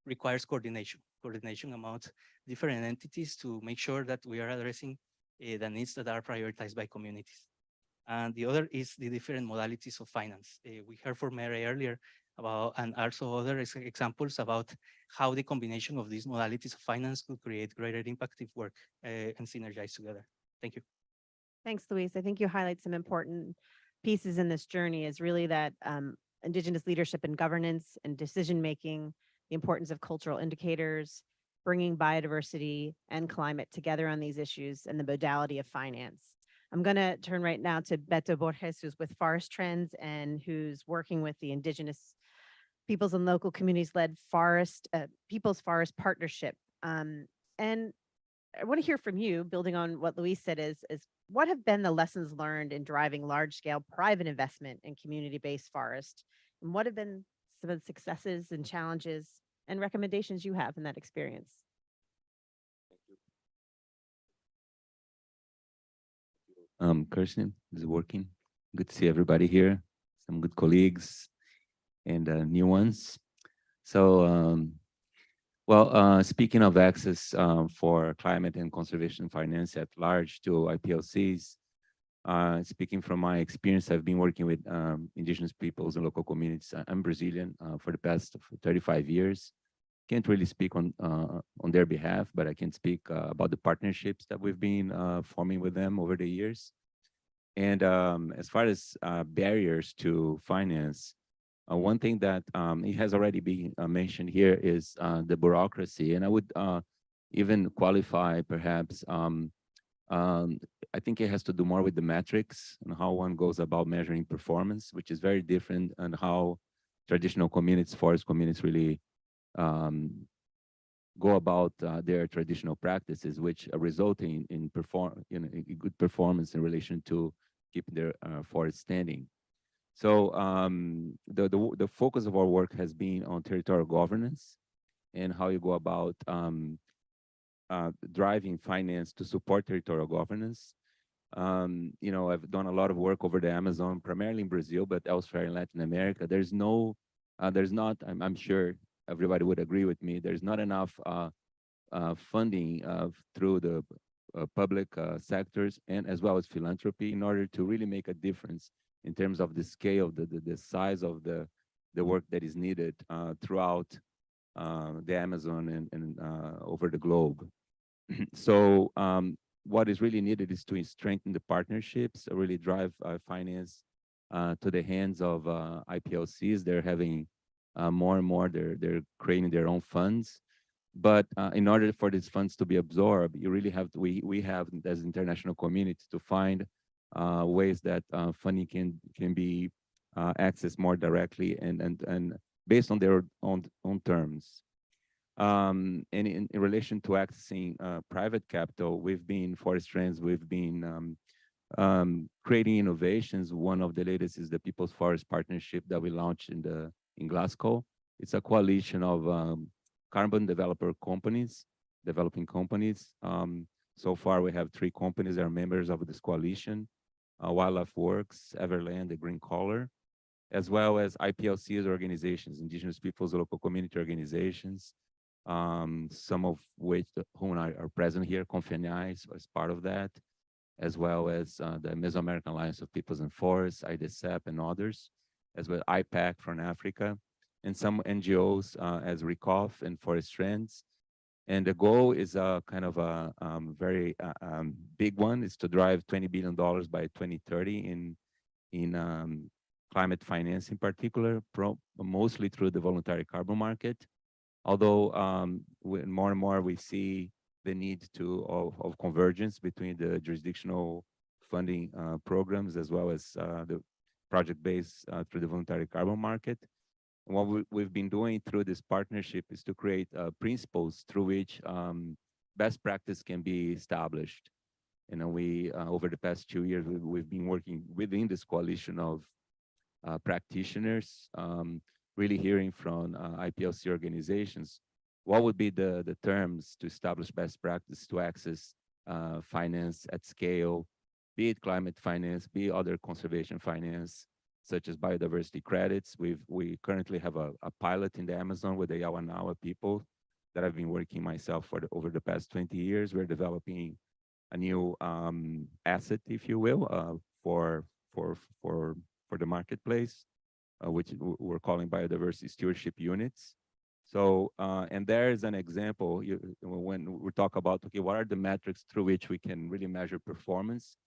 requires coordination among different entities to make sure that we are addressing the needs that are prioritized by communities. And the other is the different modalities of finance. We heard from Mary earlier about, and also other examples about how the combination of these modalities of finance could create greater impact if work and synergize together. Thank you. Thanks, Luis. I think you highlight some important pieces in this journey is really that Indigenous leadership and governance and decision-making, the importance of cultural indicators, bringing biodiversity and climate together on these issues, and the modality of finance. I'm going to turn right now to Beto Borges, who's with Forest Trends and who's working with the Indigenous Peoples and Local Communities-led People's Forest Partnership. And I want to hear from you, building on what Luis said, is what have been the lessons learned in driving large-scale private investment in community-based forest? And what have been some of the successes and challenges and recommendations you have in that experience? Kirsten, is it working? Good to see everybody here. Some good colleagues and new ones. So, speaking of access for climate and conservation finance at large to IP&LCs, speaking from my experience, I've been working with Indigenous peoples and local communities. I'm Brazilian for the past 35 years. Can't really speak on their behalf, but I can speak about the partnerships that we've been forming with them over the years. And as far as barriers to finance, one thing that it has already been mentioned here is the bureaucracy. And I would even qualify perhaps, I think it has to do more with the metrics and how one goes about measuring performance, which is very different than how traditional communities, forest communities really go about their traditional practices, which are resulting in good performance in relation to keeping their forest standing. So the focus of our work has been on territorial governance and how you go about driving finance to support territorial governance. I've done a lot of work over the Amazon, primarily in Brazil, but elsewhere in Latin America. There's not, I'm sure everybody would agree with me, there's not enough funding through the public sectors and as well as philanthropy in order to really make a difference in terms of the scale, the size of the work that is needed throughout the Amazon and over the globe. So what is really needed is to strengthen the partnerships, really drive finance to the hands of IP&LCs. They're having more and more, they're creating their own funds. But in order for these funds to be absorbed, you really have to, we have as international community to find ways that funding can be accessed more directly and based on their own terms. And in relation to accessing private capital, we've been, Forest Trends, we've been creating innovations. One of the latest is the People's Forest Partnership that we launched in Glasgow. It's a coalition of carbon developer companies developing companies. So far, we have 3 companies that are members of this coalition: Wildlife Works, Everland, the Green Collar, as well as IP&LC's organizations, Indigenous Peoples Local Community Organizations, some of which whom are present here. Confeniais as part of that, as well as the Mesoamerican Alliance of Peoples and Forests, IDESEP, and others, as well as IPAC from Africa, and some NGOs as RECOF and Forest Trends. And the goal is a kind of a very big one, is to drive $20 billion by 2030 in climate finance in particular, mostly through the voluntary carbon market. Although more and more we see the need of convergence between the jurisdictional funding programs as well as the project-based through the voluntary carbon market. And what we've been doing through this partnership is to create principles through which best practice can be established. You know, we over the past 2 years, we've been working within this coalition of practitioners, really hearing from IP&LC organizations what would be the terms to establish best practice to access finance at scale, be it climate finance, be it other conservation finance, such as biodiversity credits. We currently have a pilot in the Amazon with the Yawanawa people that I've been working myself for over the past 20 years. We're developing a new asset, if you will, for the marketplace, which we're calling biodiversity stewardship units. So, and there is an example when we talk about, okay, what are the metrics through which we can really measure performance?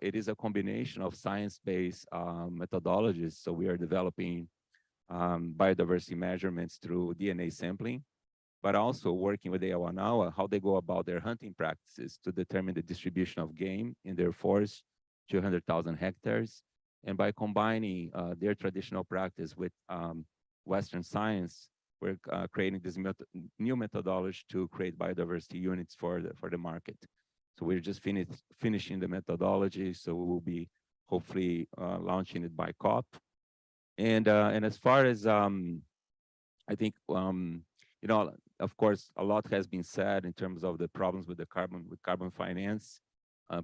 It is a combination of science-based methodologies. So we are developing biodiversity measurements through DNA sampling, but also working with the Yawanawa, how they go about their hunting practices to determine the distribution of game in their forest, 200,000 hectares. And by combining their traditional practice with Western science, we're creating this new methodology to create biodiversity units for the market. So we're just finishing the methodology, so we will be hopefully launching it by COP. And as far as I think you know, of course, a lot has been said in terms of the problems with carbon finance,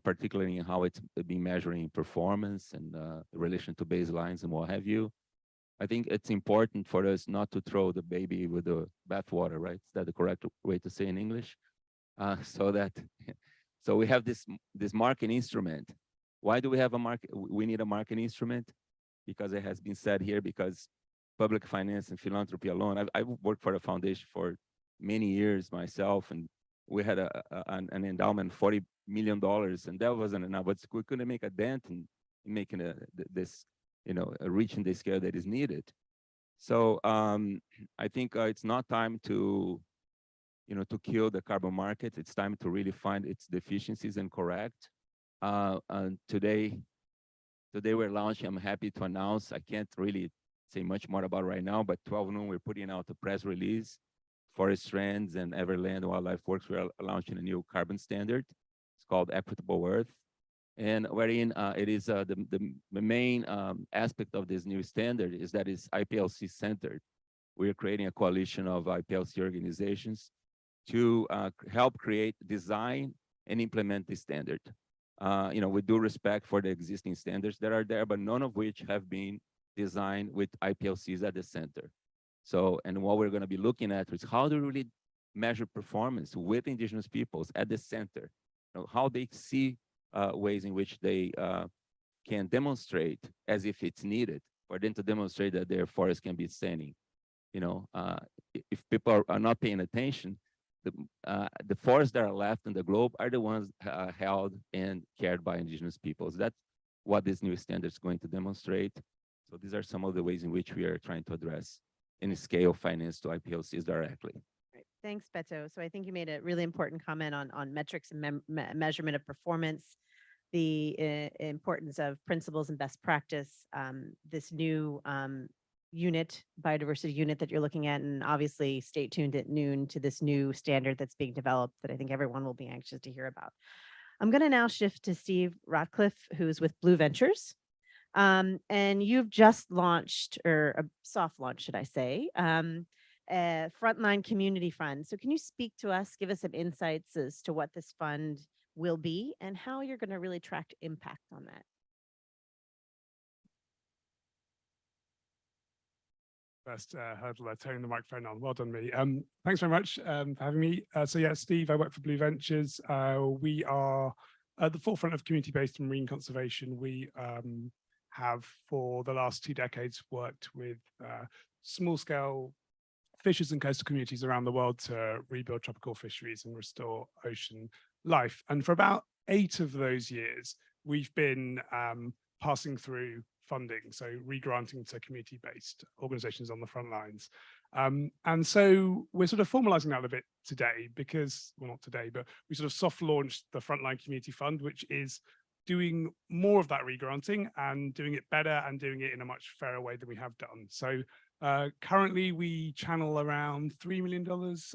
particularly in how it's been measuring performance and the relation to baselines and what have you. I think it's important for us not to throw the baby with the bathwater, right? Is that the correct way to say in English? So we have this market instrument. Why do we have a market? We need a market instrument because it has been said here, because public finance and philanthropy alone. I've worked for a foundation for many years myself, and we had an endowment, $40 million, and that wasn't enough. But we couldn't make a dent in making reaching the scale that is needed. So I think it's not time to kill the carbon market. It's time to really find its deficiencies and correct. And today we're launching. I'm happy to announce. I can't really say much more about right now, but 12 noon we're putting out a press release. Forest Trends and Everland Wildlife Works, we're launching a new carbon standard. It's called Equitable Earth, and wherein it is the main aspect of this new standard is that it's IP&LC centered. We are creating a coalition of IP&LC organizations to help create, design, and implement this standard. With due respect for the existing standards that are there, but none of which have been designed with IP&LCs at the center. So, and what we're going to be looking at is how to really measure performance with Indigenous peoples at the center. How they see ways in which they can demonstrate, as if it's needed, for them to demonstrate that their forest can be standing. If people are not paying attention, the forests that are left in the globe are the ones held and cared by Indigenous peoples. That's what this new standard is going to demonstrate. So these are some of the ways in which we are trying to address any scale finance to IP&LCs directly. Right. Thanks, Beto. So I think you made a really important comment on metrics and measurement of performance, the importance of principles and best practice, this new biodiversity unit that you're looking at, and obviously stay tuned at noon to this new standard that's being developed that I think everyone will be anxious to hear about. I'm going to now shift to Steve Ratcliffe, who's with Blue Ventures. And you've just launched, or a soft launch, should I say, a frontline community fund. So can you speak to us, give us some insights as to what this fund will be and how you're going to really track impact on that? First hurdle, turning the microphone on. Well done, me. Thanks very much for having me. So yeah, Steve, I work for Blue Ventures. We are at the forefront of community-based marine conservation. We have for the last 2 decades worked with small-scale fishers and coastal communities around the world to rebuild tropical fisheries and restore ocean life. And for about 8 of those years, we've been passing through funding, so re-granting to community-based organizations on the front lines. And so we're sort of formalizing that a bit today because, well, not today, but we sort of soft launched the Frontline Community Fund, which is doing more of that re-granting and doing it better and doing it in a much fairer way than we have done. So currently we channel around $3 million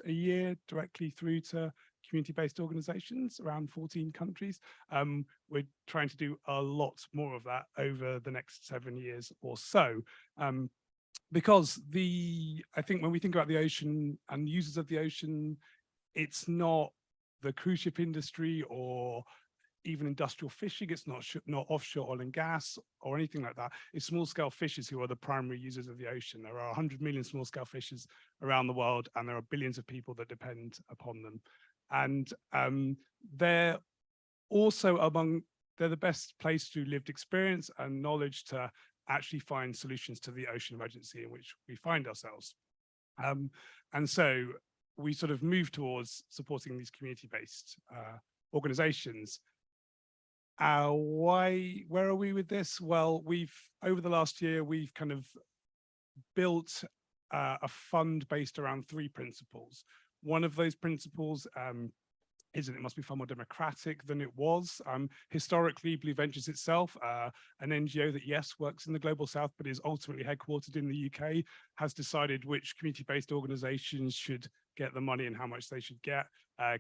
a year directly through to community-based organizations around 14 countries. We're trying to do a lot more of that over the next 7 years or so. Because I think when we think about the ocean and users of the ocean, it's not the cruise ship industry or even industrial fishing. It's not offshore oil and gas or anything like that. It's small-scale fishers who are the primary users of the ocean. There are 100 million small-scale fishers around the world, and there are billions of people that depend upon them. And they're also they're the best place through lived experience and knowledge to actually find solutions to the ocean emergency in which we find ourselves. And so we sort of move towards supporting these community-based organizations. Where are we with this? Well, over the last year, we've kind of built a fund based around 3 principles. One of those principles is that it must be far more democratic than it was. Historically, Blue Ventures itself, an NGO that, yes, works in the Global South, but is ultimately headquartered in the UK, has decided which community-based organizations should get the money and how much they should get.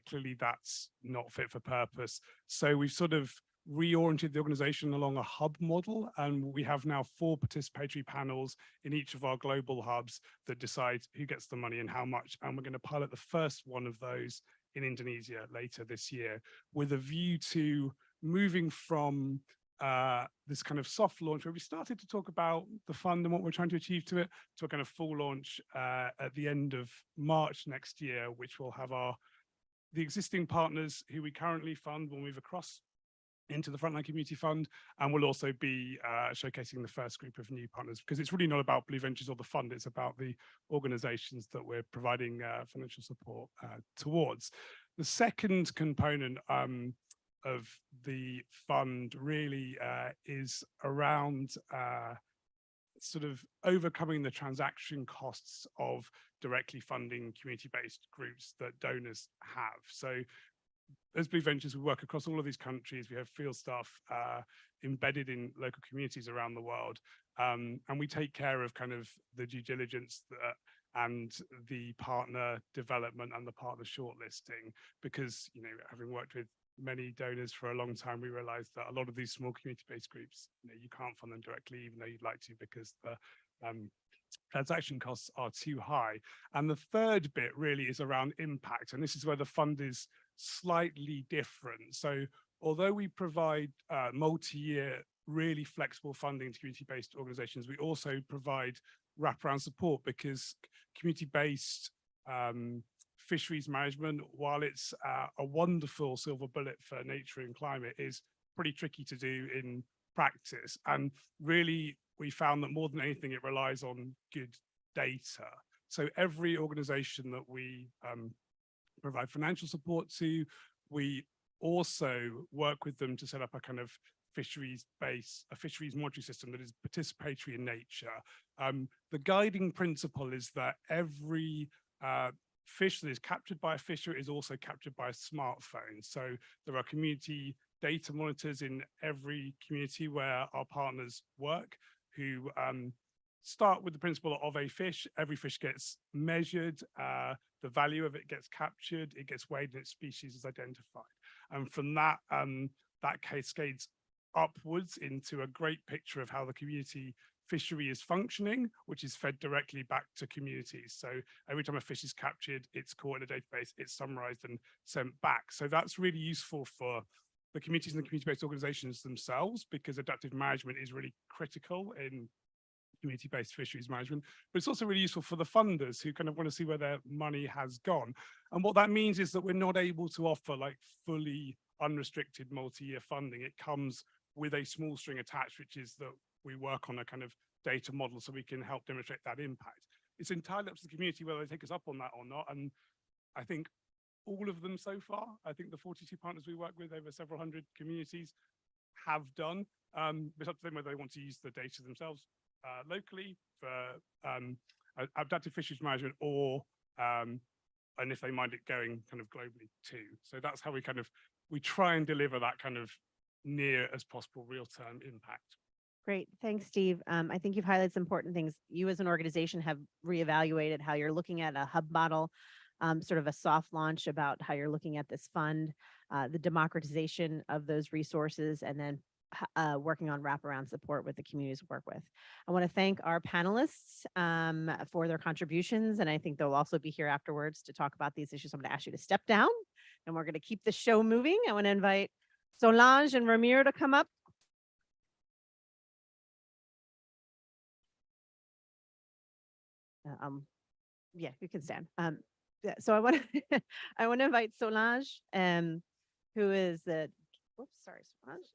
Clearly, that's not fit for purpose. So we've sort of reoriented the organization along a hub model, and we have now 4 participatory panels in each of our global hubs that decide who gets the money and how much. And we're going to pilot the first one of those in Indonesia later this year, with a view to moving from this kind of soft launch where we started to talk about the fund and what we're trying to achieve to it, to a kind of full launch at the end of March next year, which will have the existing partners who we currently fund will move across into the Frontline Community Fund, and we'll also be showcasing the first group of new partners, because it's really not about Blue Ventures or the fund, it's about the organizations that we're providing financial support towards. The second component of the fund really is around sort of overcoming the transaction costs of directly funding community-based groups that donors have. So as Blue Ventures, we work across all of these countries. We have field staff embedded in local communities around the world. And we take care of kind of the due diligence and the partner development and the partner shortlisting, because, you know, having worked with many donors for a long time, we realized that a lot of these small community-based groups, you know, you can't fund them directly, even though you'd like to, because the transaction costs are too high. And the third bit really is around impact. And this is where the fund is slightly different. So although we provide multi-year, really flexible funding to community-based organizations, we also provide wraparound support, because community-based fisheries management, while it's a wonderful silver bullet for nature and climate, is pretty tricky to do in practice. And really, we found that more than anything, it relies on good data. So every organization that we provide financial support to, we also work with them to set up a kind of fisheries monitoring system that is participatory in nature. The guiding principle is that every fish that is captured by a fisher is also captured by a smartphone. So there are community data monitors in every community where our partners work, who start with the principle of a fish. Every fish gets measured, the value of it gets captured, it gets weighed, and its species is identified. And from that, that cascades upwards into a great picture of how the community fishery is functioning, which is fed directly back to communities. So every time a fish is captured, it's caught in a database, it's summarized and sent back. So that's really useful for the communities and the community-based organizations themselves, because adaptive management is really critical in community-based fisheries management, but it's also really useful for the funders who kind of want to see where their money has gone. And what that means is that we're not able to offer like fully unrestricted multi-year funding. It comes with a small string attached, which is that we work on a kind of data model so we can help demonstrate that impact. It's entirely up to the community whether they take us up on that or not. And I think all of them so far, I think the 42 partners we work with over several hundred communities have done. It's up to them whether they want to use the data themselves locally for adaptive fisheries management, or and if they mind it going kind of globally too. So that's how we try and deliver that kind of near as possible real-term impact. Great. Thanks, Steve. I think you've highlighted some important things. You as an organization have reevaluated how you're looking at a hub model, sort of a soft launch about how you're looking at this fund, the democratization of those resources, and then working on wraparound support with the communities we work with. I want to thank our panelists for their contributions, and I think they'll also be here afterwards to talk about these issues. I'm going to ask you to step down, and we're going to keep the show moving. I want to invite Solange and Ramiro to come up. Yeah, you can stand. Yeah, so I want to I want to invite Solange, who is the Solange,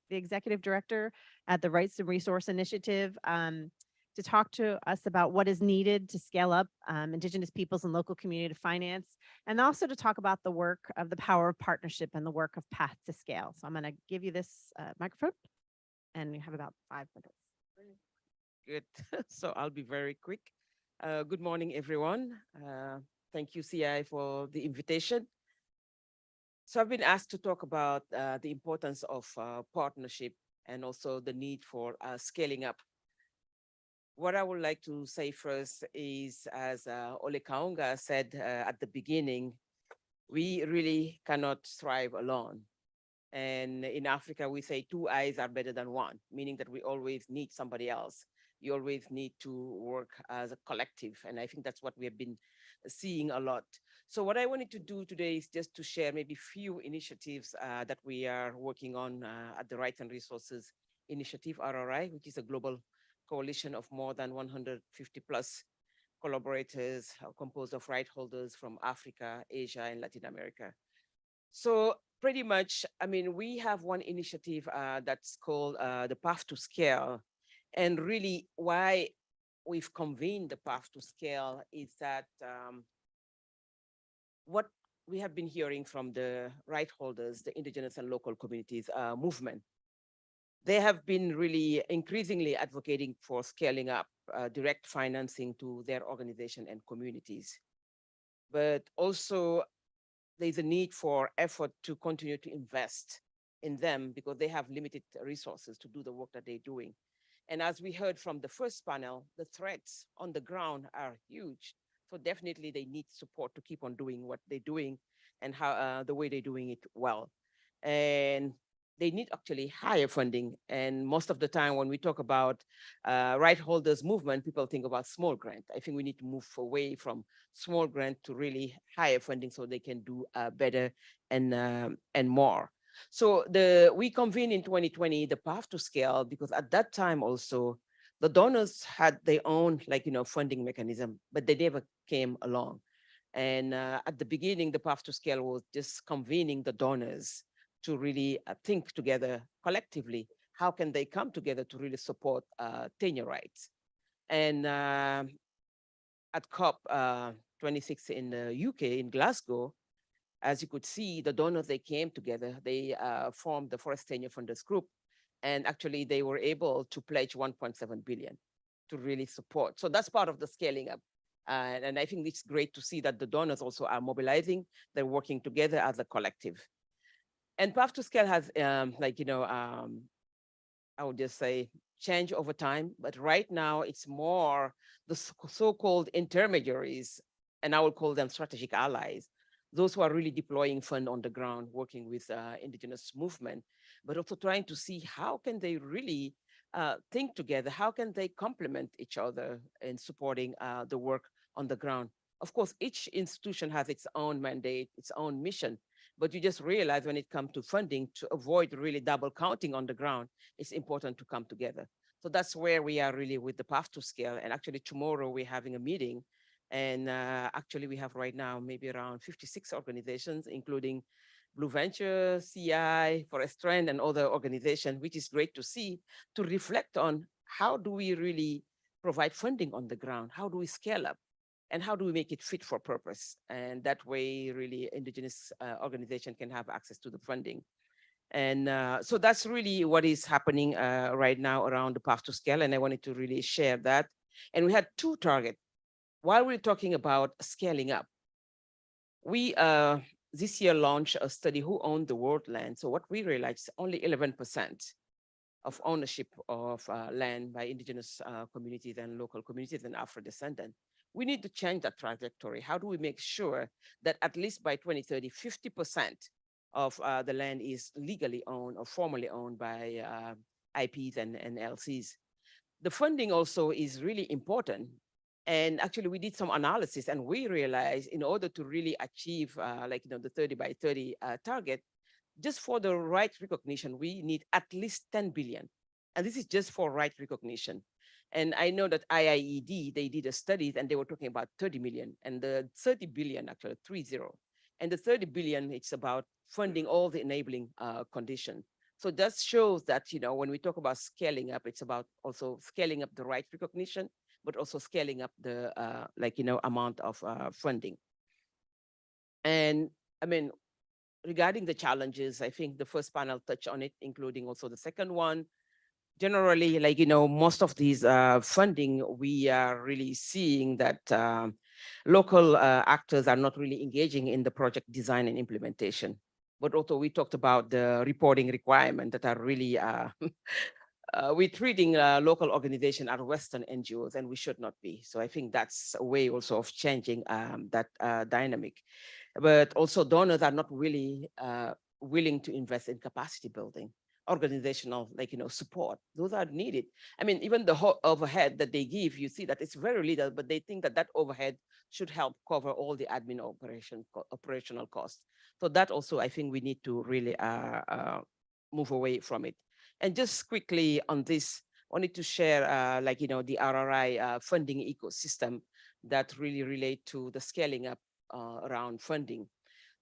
the executive director at the Rights and Resource Initiative, to talk to us about what is needed to scale up Indigenous peoples and local community finance, and also to talk about the work of the power of partnership and the work of Path to Scale. So I'm going to give you this microphone, and you have about 5 minutes. Good. So I'll be very quick. Good morning, everyone. Thank you, CI, for the invitation. So I've been asked to talk about the importance of partnership and also the need for scaling up. What I would like to say first is, as Ole Kaunga said at the beginning, we really cannot thrive alone. And in Africa, we say 2 eyes are better than 1, meaning that we always need somebody else. You always need to work as a collective. And I think that's what we have been seeing a lot. So what I wanted to do today is just to share maybe few initiatives that we are working on at the Rights and Resources Initiative, RRI, which is a global coalition of more than 150 plus collaborators composed of right holders from Africa, Asia, and Latin America. So pretty much, I mean, we have one initiative that's called the Path to Scale. And really why we've convened the Path to Scale is that what we have been hearing from the right holders, the indigenous and local communities movement, they have been really increasingly advocating for scaling up direct financing to their organization and communities. But also there's a need for effort to continue to invest in them because they have limited resources to do the work that they're doing. And as we heard from the first panel, the threats on the ground are huge. So definitely they need support to keep on doing what they're doing and how the way they're doing it well. And they need actually higher funding. And most of the time when we talk about right holders movement, people think about small grant. I think we need to move away from small grant to really higher funding so they can do better and more. So we convened in 2020 the Path to Scale because at that time also the donors had their own funding mechanism, but they never came along. And at the beginning, the Path to Scale was just convening the donors to really think together collectively. How can they come together to really support tenure rights? And at COP26 in the UK, in Glasgow, as you could see, the donors, they came together, they formed the Forest Tenure Funders Group, and actually they were able to pledge 1.7 billion to really support. So that's part of the scaling up. And I think it's great to see that the donors also are mobilizing, they're working together as a collective. And Path to Scale has, I would just say, change over time, but right now it's more the so-called intermediaries, and I will call them strategic allies, those who are really deploying fund on the ground, working with indigenous movement, but also trying to see how can they really think together, how can they complement each other in supporting the work on the ground? Of course, each institution has its own mandate, its own mission, but you just realize when it comes to funding, to avoid really double counting on the ground, it's important to come together. So that's where we are really with the path to scale. And actually tomorrow we're having a meeting, and actually we have right now maybe around 56 organizations, including Blue Venture, CI, Forest Trend, and other organizations, which is great to see, to reflect on how do we really provide funding on the ground? How do we scale up? And how do we make it fit for purpose? And that way, really, indigenous organization can have access to the funding. And so that's really what is happening right now around the path to scale. And I wanted to really share that. And we had two targets. While we're talking about scaling up, we this year launched a study, Who Owned the World Land? So what we realized, only 11% of ownership of land by indigenous communities and local communities and Afro-descendant. We need to change that trajectory. How do we make sure that at least by 2030, 50% of the land is legally owned or formally owned by IPs and LCs? The funding also is really important. And actually we did some analysis and we realized in order to really achieve the 30 by 30 target, just for the right recognition, we need at least 10 billion. And this is just for right recognition. And I know that IIED, they did a study and they were talking about 30 million, and the 30 billion, actually 30. And the 30 billion, it's about funding all the enabling conditions. So that shows that, when we talk about scaling up, it's about also scaling up the right recognition, but also scaling up the amount of funding. And I mean, regarding the challenges, I think the first panel touched on it, including also the second one. Generally, most of these funding, we are really seeing that local actors are not really engaging in the project design and implementation. But also we talked about the reporting requirements that are really, we're treating local organizations as Western NGOs, and we should not be. So I think that's a way also of changing that dynamic. But also donors are not really willing to invest in capacity building, organizational support. Those are needed. I mean, even the whole overhead that they give, you see that it's very little, but they think that that overhead should help cover all the admin operational costs. So that also, I think we need to really move away from it. And just quickly on this, I wanted to share the RRI funding ecosystem that really relate to the scaling up around funding.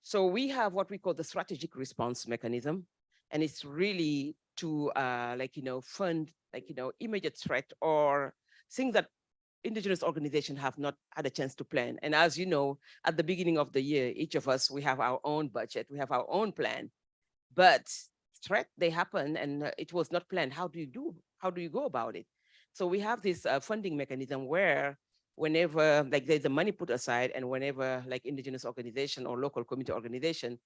So we have what we call the strategic response mechanism, and it's really to fund immediate threat or things that indigenous organizations have not had a chance to plan. And as you know, at the beginning of the year, each of us, we have our own budget, we have our own plan, but threat, they happen and it was not planned. How do you go about it? So we have this funding mechanism where whenever there's the money put aside, and whenever indigenous organization or local community organization,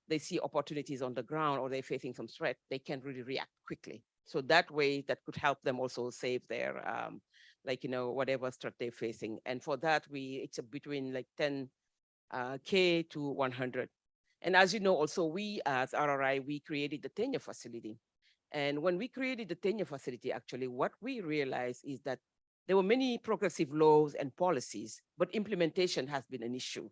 they see opportunities on the ground or they're facing some threat, they can really react quickly. So that way, that could help them also save their, whatever threat they're facing. And for that, it's between 10K to 100. And as you know, also we as RRI, we created the tenure facility. And when we created the tenure facility, actually, what we realized is that there were many progressive laws and policies, but implementation has been an issue.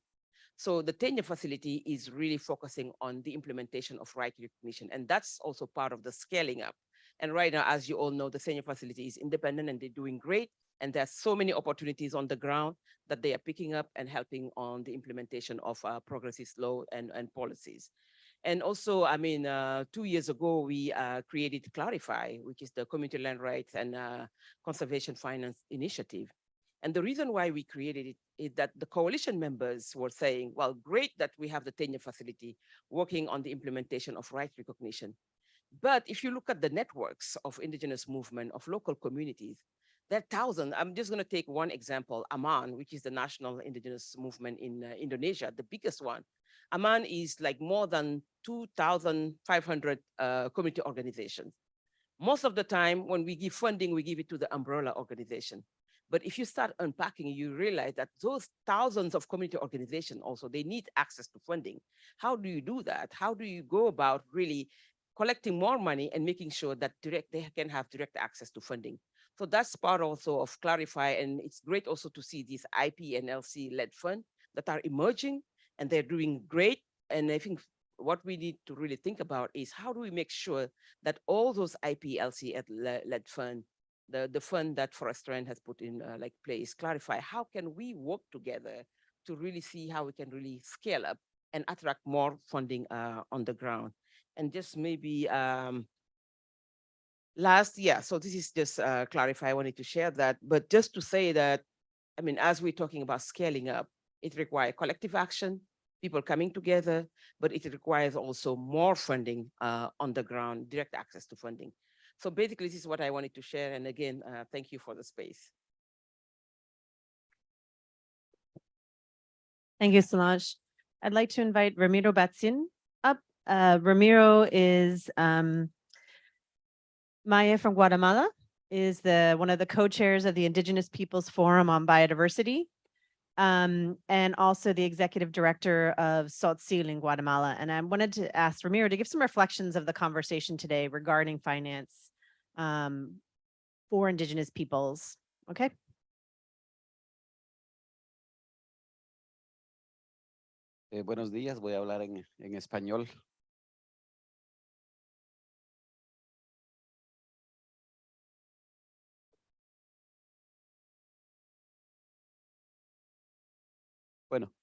So the tenure facility is really focusing on the implementation of right recognition. And that's also part of the scaling up. And right now, as you all know, the tenure facility is independent and they're doing great. And there's so many opportunities on the ground that they are picking up and helping on the implementation of progressive law and policies. And also, I mean, 2 years ago, we created Clarify, which is the Community Land Rights and Conservation Finance Initiative. And the reason why we created it is that the coalition members were saying, well, great that we have the tenure facility working on the implementation of right recognition. But if you look at the networks of indigenous movement, of local communities, there are thousands. I'm just going to take one example, AMAN, which is the national indigenous movement in Indonesia, the biggest one. AMAN is more than 2,500 community organizations. Most of the time, when we give funding, we give it to the umbrella organization. But if you start unpacking, you realize that those thousands of community organizations also, they need access to funding. How do you do that? How do you go about really collecting more money and making sure that they can have direct access to funding. So that's part also of Clarify, and it's great also to see these IP&LC-led funds that are emerging, and they're doing great. And I think what we need to really think about is how do we make sure that all those IP&LC-led fund, the fund that Forestland has put in like place, Clarify, how can we work together to really see how we can really scale up and attract more funding on the ground? And just maybe so this is just Clarify, I wanted to share that, but just to say that, I mean, as we're talking about scaling up, it requires collective action, people coming together, but it requires also more funding on the ground, direct access to funding. So basically, this is what I wanted to share. And again, thank you for the space. Thank you, Solange. I'd like to invite Ramiro Batsin up. Ramiro is Maya from Guatemala, is one of the co-chairs of the Indigenous Peoples Forum on Biodiversity, and also the executive director of Tzotzil in Guatemala. And I wanted to ask Ramiro to give some reflections of the conversation today regarding finance for Indigenous peoples. Okay. Buenos días, voy a hablar en español. Bueno,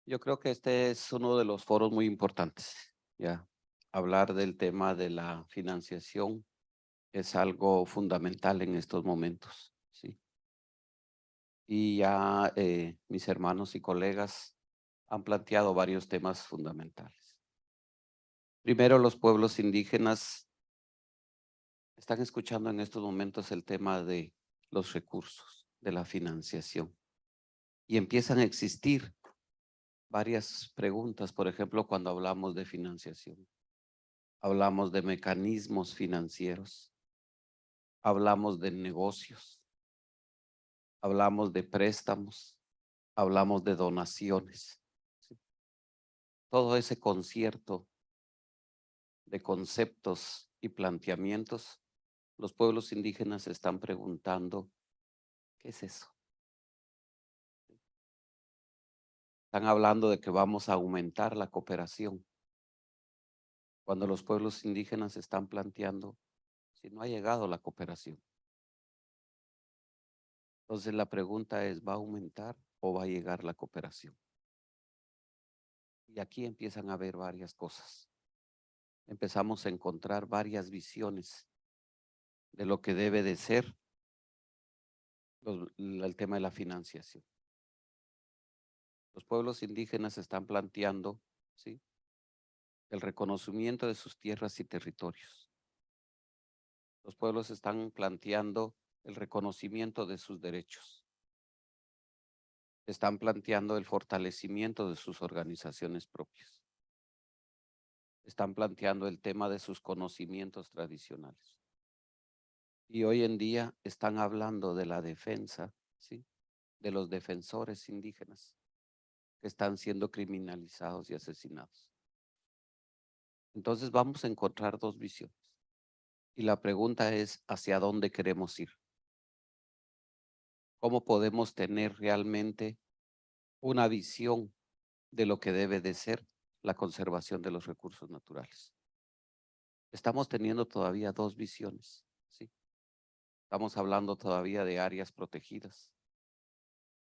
yo creo que este es uno de los foros muy importantes, ya. Hablar del tema de la financiación es algo fundamental en estos momentos, ¿sí? Y ya mis hermanos y colegas han planteado varios temas fundamentales. Primero, los pueblos indígenas están escuchando en estos momentos el tema de los recursos, de la financiación. Y empiezan a existir varias preguntas, por ejemplo, cuando hablamos de financiación. Hablamos de mecanismos financieros, hablamos de negocios, hablamos de préstamos, hablamos de donaciones. ¿Sí? Todo ese concierto de conceptos y planteamientos, los pueblos indígenas están preguntando, ¿qué es eso? Están hablando de que vamos a aumentar la cooperación. Cuando los pueblos indígenas están planteando, si no ha llegado la cooperación. Entonces la pregunta es, ¿va a aumentar o va a llegar la cooperación? Y aquí empiezan a haber varias cosas. Empezamos a encontrar varias visiones de lo que debe de ser el tema de la financiación. Los pueblos indígenas están planteando, ¿sí?, el reconocimiento de sus tierras y territorios. Los pueblos están planteando el reconocimiento de sus derechos. Están planteando el fortalecimiento de sus organizaciones propias. Están planteando el tema de sus conocimientos tradicionales. Y hoy en día están hablando de la defensa, ¿sí?, de los defensores indígenas que están siendo criminalizados y asesinados. Entonces vamos a encontrar dos visiones. Y la pregunta es, ¿hacia dónde queremos ir? ¿Cómo podemos tener realmente una visión de lo que debe de ser la conservación de los recursos naturales? Estamos teniendo todavía dos visiones, ¿sí? Estamos hablando todavía de áreas protegidas,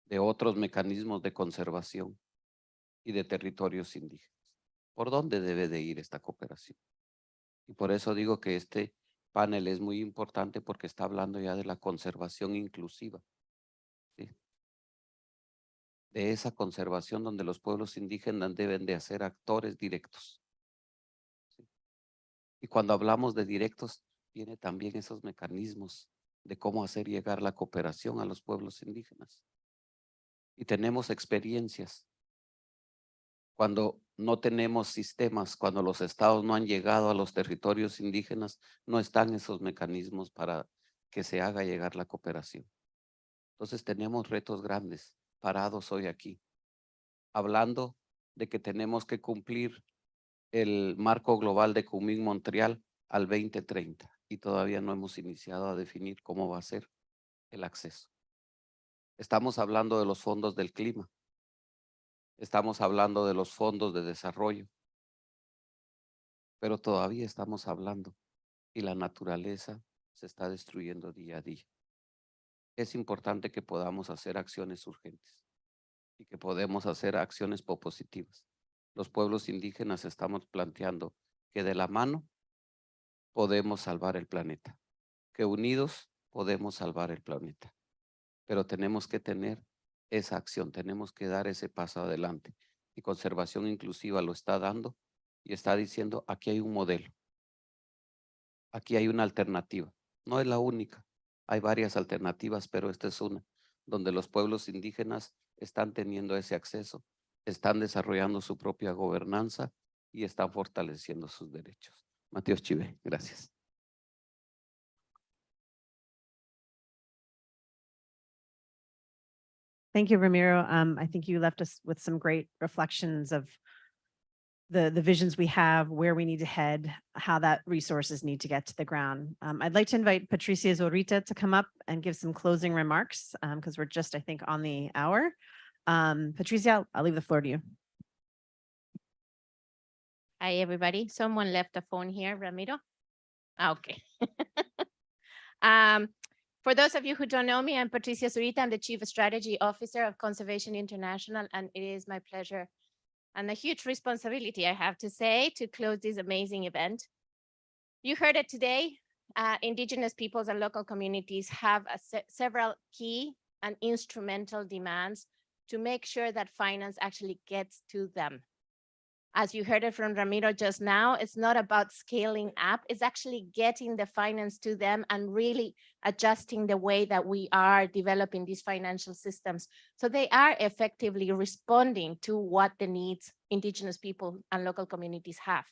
de otros mecanismos de conservación y de territorios indígenas. ¿Por dónde debe de ir esta cooperación? Y por eso digo que este panel es muy importante porque está hablando ya de la conservación inclusiva, ¿sí?, de esa conservación donde los pueblos indígenas deben de ser actores directos, ¿sí? Y cuando hablamos de directos, viene también esos mecanismos de cómo hacer llegar la cooperación a los pueblos indígenas. Y tenemos experiencias. Cuando no tenemos sistemas, cuando los estados no han llegado a los territorios indígenas, no están esos mecanismos para que se haga llegar la cooperación. Entonces tenemos retos grandes parados hoy aquí, hablando de que tenemos que cumplir el marco global de Kunming-Montreal al 2030 y todavía no hemos iniciado a definir cómo va a ser el acceso. Estamos hablando de los fondos del clima. Estamos hablando de los fondos de desarrollo. Pero todavía estamos hablando y la naturaleza se está destruyendo día a día. Es importante que podamos hacer acciones urgentes y que podemos hacer acciones propositivas. Los pueblos indígenas estamos planteando que de la mano podemos salvar el planeta, que unidos podemos salvar el planeta, pero tenemos que tener esa acción, tenemos que dar ese paso adelante. Y Conservación Inclusiva lo está dando y está diciendo, aquí hay un modelo, aquí hay una alternativa. No es la única, hay varias alternativas, pero esta es una, donde los pueblos indígenas están teniendo ese acceso, están desarrollando su propia gobernanza y están fortaleciendo sus derechos. Mateos Chive, gracias. Thank you, Ramiro. I think you left us with some great reflections of the visions we have, where we need to head, how that resources need to get to the ground. I'd like to invite Patricia Zorita to come up and give some closing remarks because we're just, I think, on the hour. Patricia, I'll leave the floor to you. Hi, everybody. Someone left a phone here, Ramiro. Okay. For those of you who don't know me, I'm Patricia Zurita. I'm the Chief Strategy Officer of Conservation International, and it is my pleasure and a huge responsibility, I have to say, to close this amazing event. You heard it today. Indigenous peoples and local communities have several key and instrumental demands to make sure that finance actually gets to them. As you heard it from Ramiro just now, it's not about scaling up, it's actually getting the finance to them and really adjusting the way that we are developing these financial systems. So they are effectively responding to what the needs Indigenous people and local communities have.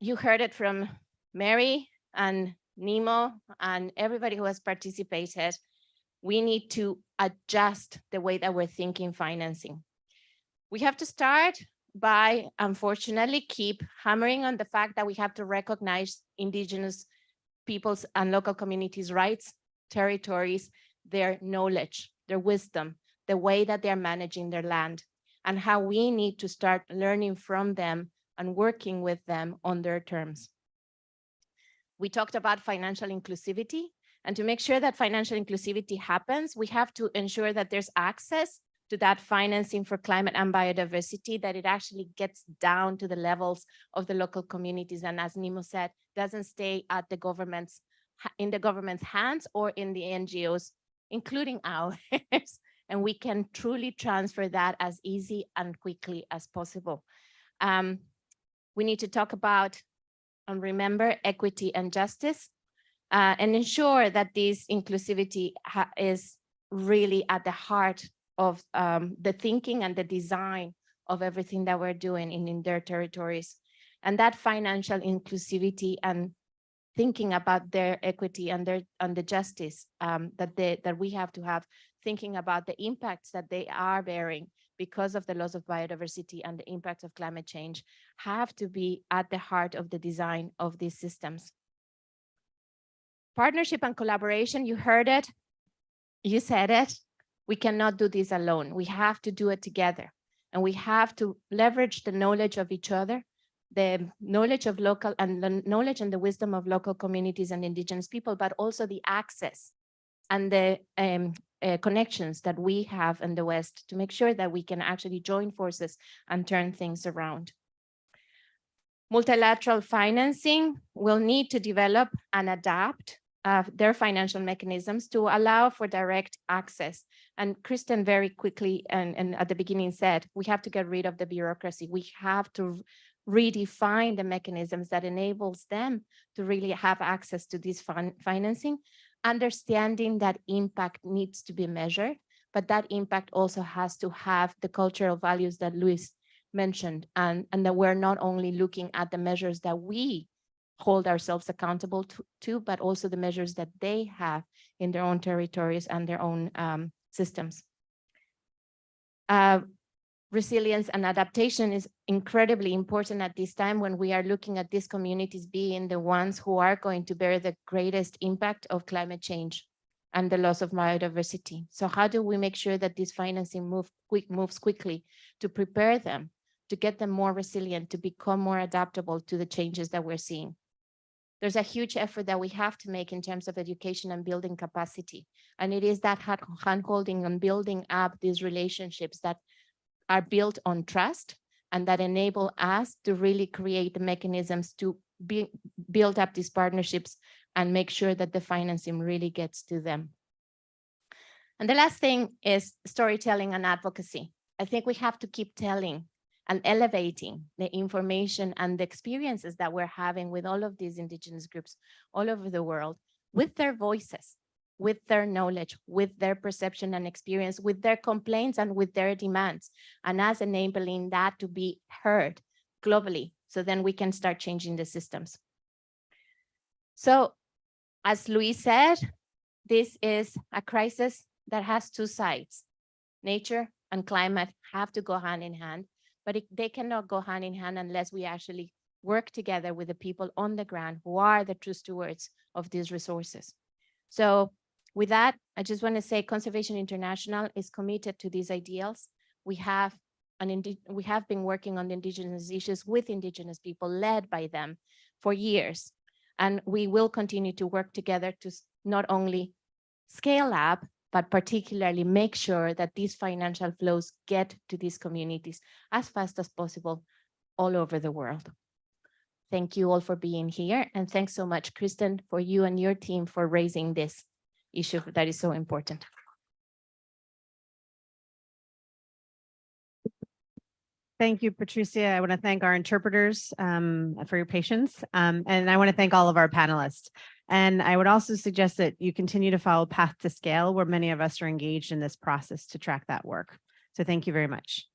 You heard it from Mary and Nemo and everybody who has participated. We need to adjust the way that we're thinking financing. We have to start by, unfortunately, keep hammering on the fact that we have to recognize Indigenous peoples and local communities' rights, territories, their knowledge, their wisdom, the way that they're managing their land, and how we need to start learning from them and working with them on their terms. We talked about financial inclusivity, and to make sure that financial inclusivity happens, we have to ensure that there's access to that financing for climate and biodiversity, that it actually gets down to the levels of the local communities. And as Nemo said, doesn't stay at the government's, in the government's hands or in the NGOs, including ours. And we can truly transfer that as easy and quickly as possible. We need to talk about and remember equity and justice and ensure that this inclusivity is really at the heart of the thinking and the design of everything that we're doing in their territories. And that financial inclusivity and thinking about their equity and the justice that we have to have, thinking about the impacts that they are bearing because of the loss of biodiversity and the impacts of climate change, have to be at the heart of the design of these systems. Partnership and collaboration, you heard it, you said it. We cannot do this alone. We have to do it together. And we have to leverage the knowledge of each other, the knowledge of local and the knowledge and the wisdom of local communities and Indigenous people, but also the access and the connections that we have in the West to make sure that we can actually join forces and turn things around. Multilateral financing will need to develop and adapt their financial mechanisms to allow for direct access. And Kristen very quickly and at the beginning said, we have to get rid of the bureaucracy. We have to redefine the mechanisms that enables them to really have access to this financing, understanding that impact needs to be measured, but that impact also has to have the cultural values that Luis mentioned, and that we're not only looking at the measures that we hold ourselves accountable to, but also the measures that they have in their own territories and their own systems. resilience and adaptation is incredibly important at this time when we are looking at these communities being the ones who are going to bear the greatest impact of climate change and the loss of biodiversity. So how do we make sure that this financing moves quickly to prepare them, to get them more resilient, to become more adaptable to the changes that we're seeing? There's a huge effort that we have to make in terms of education and building capacity. And it is that hand-holding and building up these relationships that are built on trust and that enable us to really create the mechanisms to build up these partnerships and make sure that the financing really gets to them. And the last thing is storytelling and advocacy. I think we have to keep telling and elevating the information and the experiences that we're having with all of these indigenous groups all over the world with their voices, with their knowledge, with their perception and experience, with their complaints and with their demands, and us enabling that to be heard globally, so then we can start changing the systems. So, as Luis said, this is a crisis that has two sides. Nature and climate have to go hand in hand, but they cannot go hand in hand unless we actually work together with the people on the ground who are the true stewards of these resources. So with that, I just want to say Conservation International is committed to these ideals. We have been working on indigenous issues with indigenous people, led by them for years. And we will continue to work together to not only scale up, but particularly make sure that these financial flows get to these communities as fast as possible all over the world. Thank you all for being here. And thanks so much, Kristen, for you and your team for raising this issue that is so important. Thank you, Patricia. I want to thank our interpreters for your patience. And I want to thank all of our panelists. And I would also suggest that you continue to follow Path to Scale, where many of us are engaged in this process to track that work. So thank you very much.